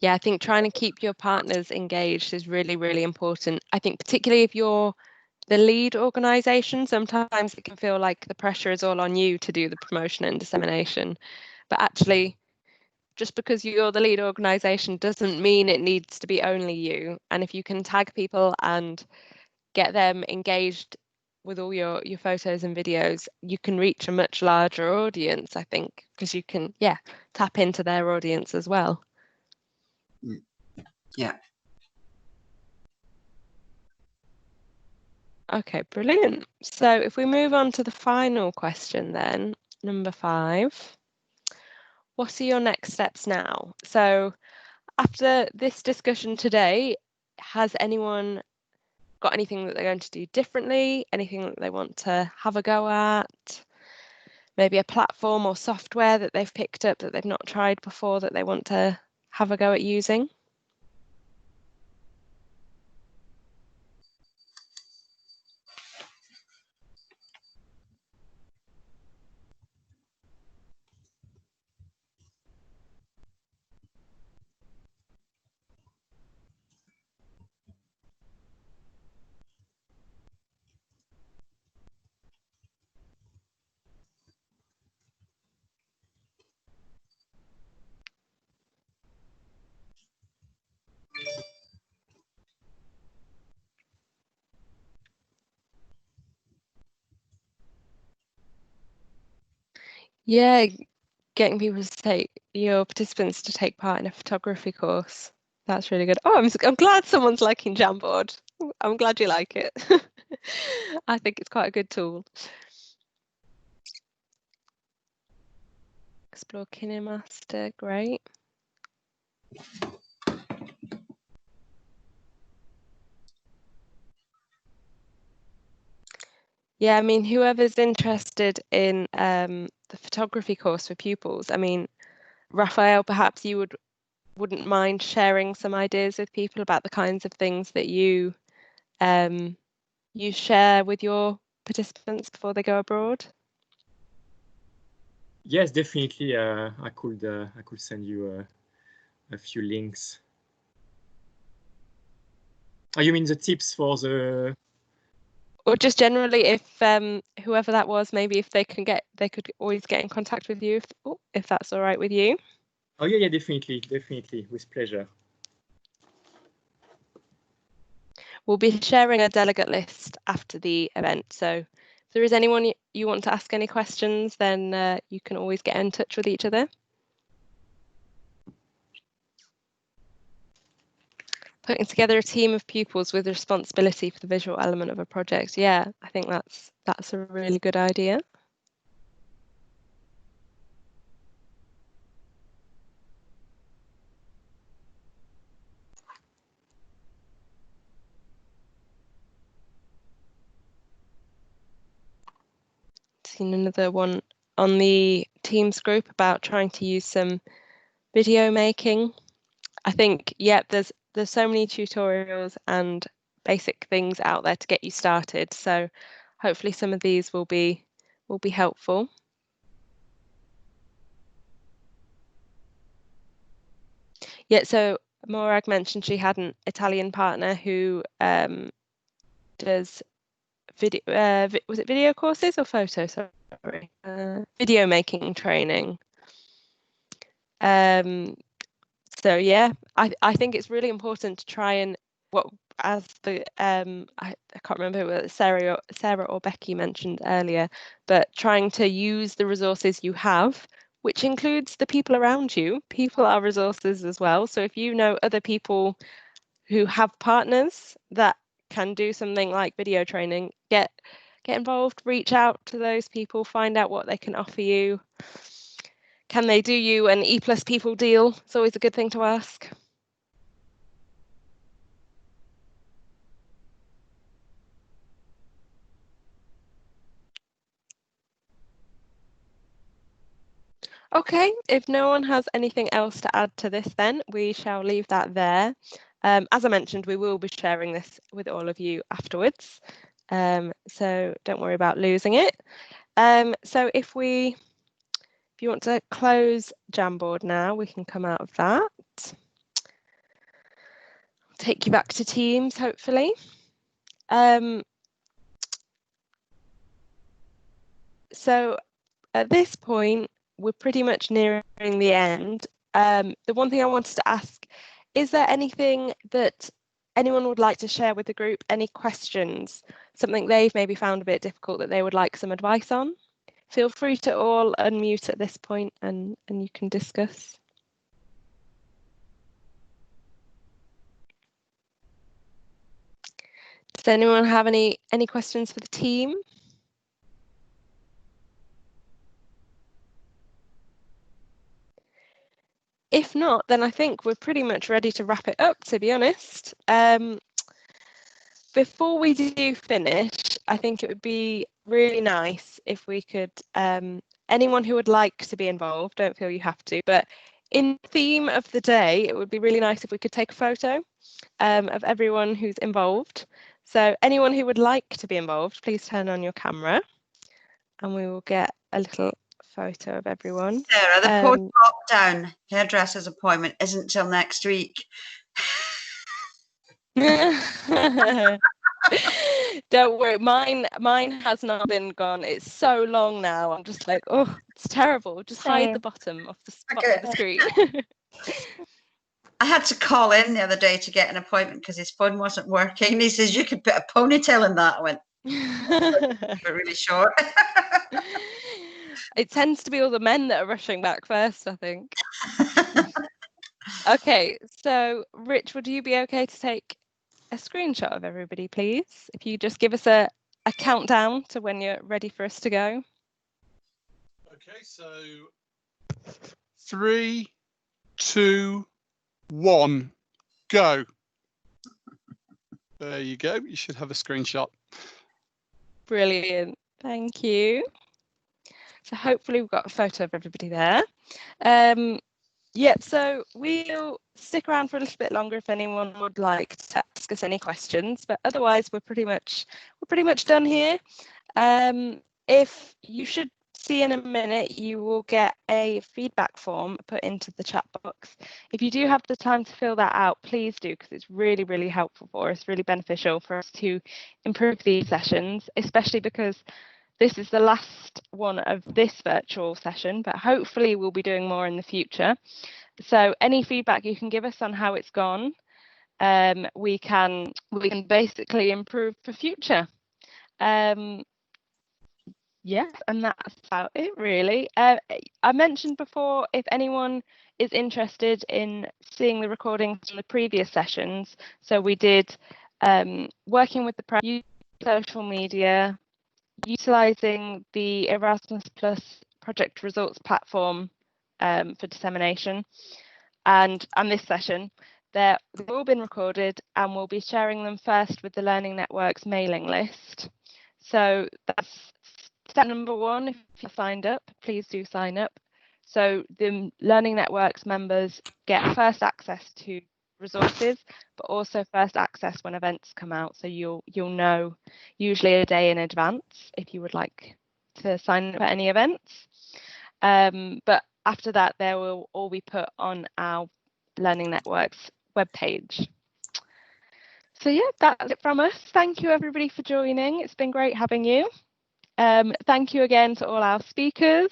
Yeah, I think trying to keep your partners engaged is really, really important. I think particularly if you're the lead organisation, sometimes it can feel like the pressure is all on you to do the promotion and dissemination. But actually, just because you're the lead organisation doesn't mean it needs to be only you. And if you can tag people and get them engaged with all your photos and videos, you can reach a much larger audience, I think, because you can, tap into their audience as well. Yeah. Okay, brilliant. So if we move on to the final question then, number 5, what are your next steps now? So after this discussion today, has anyone got anything that they're going to do differently? Anything that they want to have a go at? Maybe a platform or software that they've picked up that they've not tried before that they want to have a go at using? Yeah, getting people to take your participants to take part in a photography course. That's really good. Oh, I'm glad someone's liking Jamboard. I'm glad you like it. I think it's quite a good tool. Explore KineMaster, great. Yeah, I mean, whoever's interested in the photography course for pupils, I mean, Raphael, perhaps you wouldn't mind sharing some ideas with people about the kinds of things that you share with your participants before they go abroad? Yes, definitely. I could send you a few links. Oh, you mean the tips for the? Or just generally, if whoever that was, maybe if they could always get in contact with you, if that's all right with you. Oh yeah, definitely, with pleasure. We'll be sharing a delegate list after the event, so if there is anyone you want to ask any questions, then you can always get in touch with each other. Putting together a team of pupils with responsibility for the visual element of a project. Yeah, I think that's a really good idea. seen another one on the Teams group about trying to use some video making. I think, yeah, there's so many tutorials and basic things out there to get you started. So hopefully some of these will be helpful. Yeah, so Morag mentioned she had an Italian partner who does video, was it video courses or photo? Sorry, video making training. So yeah, I think it's really important to try and I can't remember whether Sarah or Becky mentioned earlier, but trying to use the resources you have, which includes the people around you. People are resources as well. So if you know other people who have partners that can do something like video training, get involved, reach out to those people, find out what they can offer you. Can they do you an E+ people deal? It's always a good thing to ask. Okay, if no one has anything else to add to this, then we shall leave that there. As I mentioned, we will be sharing this with all of you afterwards, so don't worry about losing it. So if you want to close Jamboard now, we can come out of that. Take you back to Teams, hopefully. So at this point, we're pretty much nearing the end. The one thing I wanted to ask, is there anything that anyone would like to share with the group? Any questions? Something they've maybe found a bit difficult that they would like some advice on? Feel free to all unmute at this point and you can discuss. Does anyone have any questions for the team? If not, then I think we're pretty much ready to wrap it up, to be honest. Before we do finish, I think it would be really nice if we could, anyone who would like to be involved, don't feel you have to, but in the theme of the day, it would be really nice if we could take a photo of everyone who's involved. So anyone who would like to be involved, please turn on your camera and we will get a little photo of everyone. Sarah, the post-lockdown hairdresser's appointment isn't till next week. Don't worry, mine has not been gone. It's so long now. I'm just like, oh, it's terrible. Just hide the bottom of the screen. I had to call in the other day to get an appointment because his phone wasn't working. He says, you could put a ponytail in that. I went, really short. It tends to be all the men that are rushing back first, I think. Okay, so Rich, would you be okay to take a screenshot of everybody, please? If you just give us a countdown to when you're ready for us to go. Okay, so 3, 2, 1, go. There you go. You should have a screenshot. Brilliant. Thank you. So hopefully we've got a photo of everybody there. Yeah, so we'll stick around for a little bit longer if anyone would like to ask us any questions, but otherwise we're pretty much done here. If you should see in a minute, you will get a feedback form put into the chat box. If you do have the time to fill that out, please do, because it's really, really helpful for us, really beneficial for us to improve these sessions, especially because this is the last one of this virtual session, but hopefully we'll be doing more in the future. So any feedback you can give us on how it's gone, we can basically improve for future. Yeah, and that's about it really. I mentioned before, if anyone is interested in seeing the recordings from the previous sessions, so we did working with the press, social media, utilising the Erasmus Plus project results platform for dissemination, and this session, they've all been recorded and we'll be sharing them first with the Learning Network's mailing list. So that's step number 1, if you're signed up, please do sign up. So the Learning Networks members get first access to resources, but also first access when events come out. So you'll know usually a day in advance if you would like to sign up for any events. But after that, they will all be put on our Learning Networks webpage. So yeah, that's it from us. Thank you everybody for joining. It's been great having you. Thank you again to all our speakers.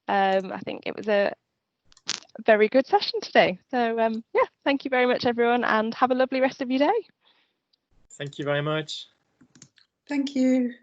I think it was a very good session today. So yeah, thank you very much everyone, and have a lovely rest of your day. Thank you very much. Thank you.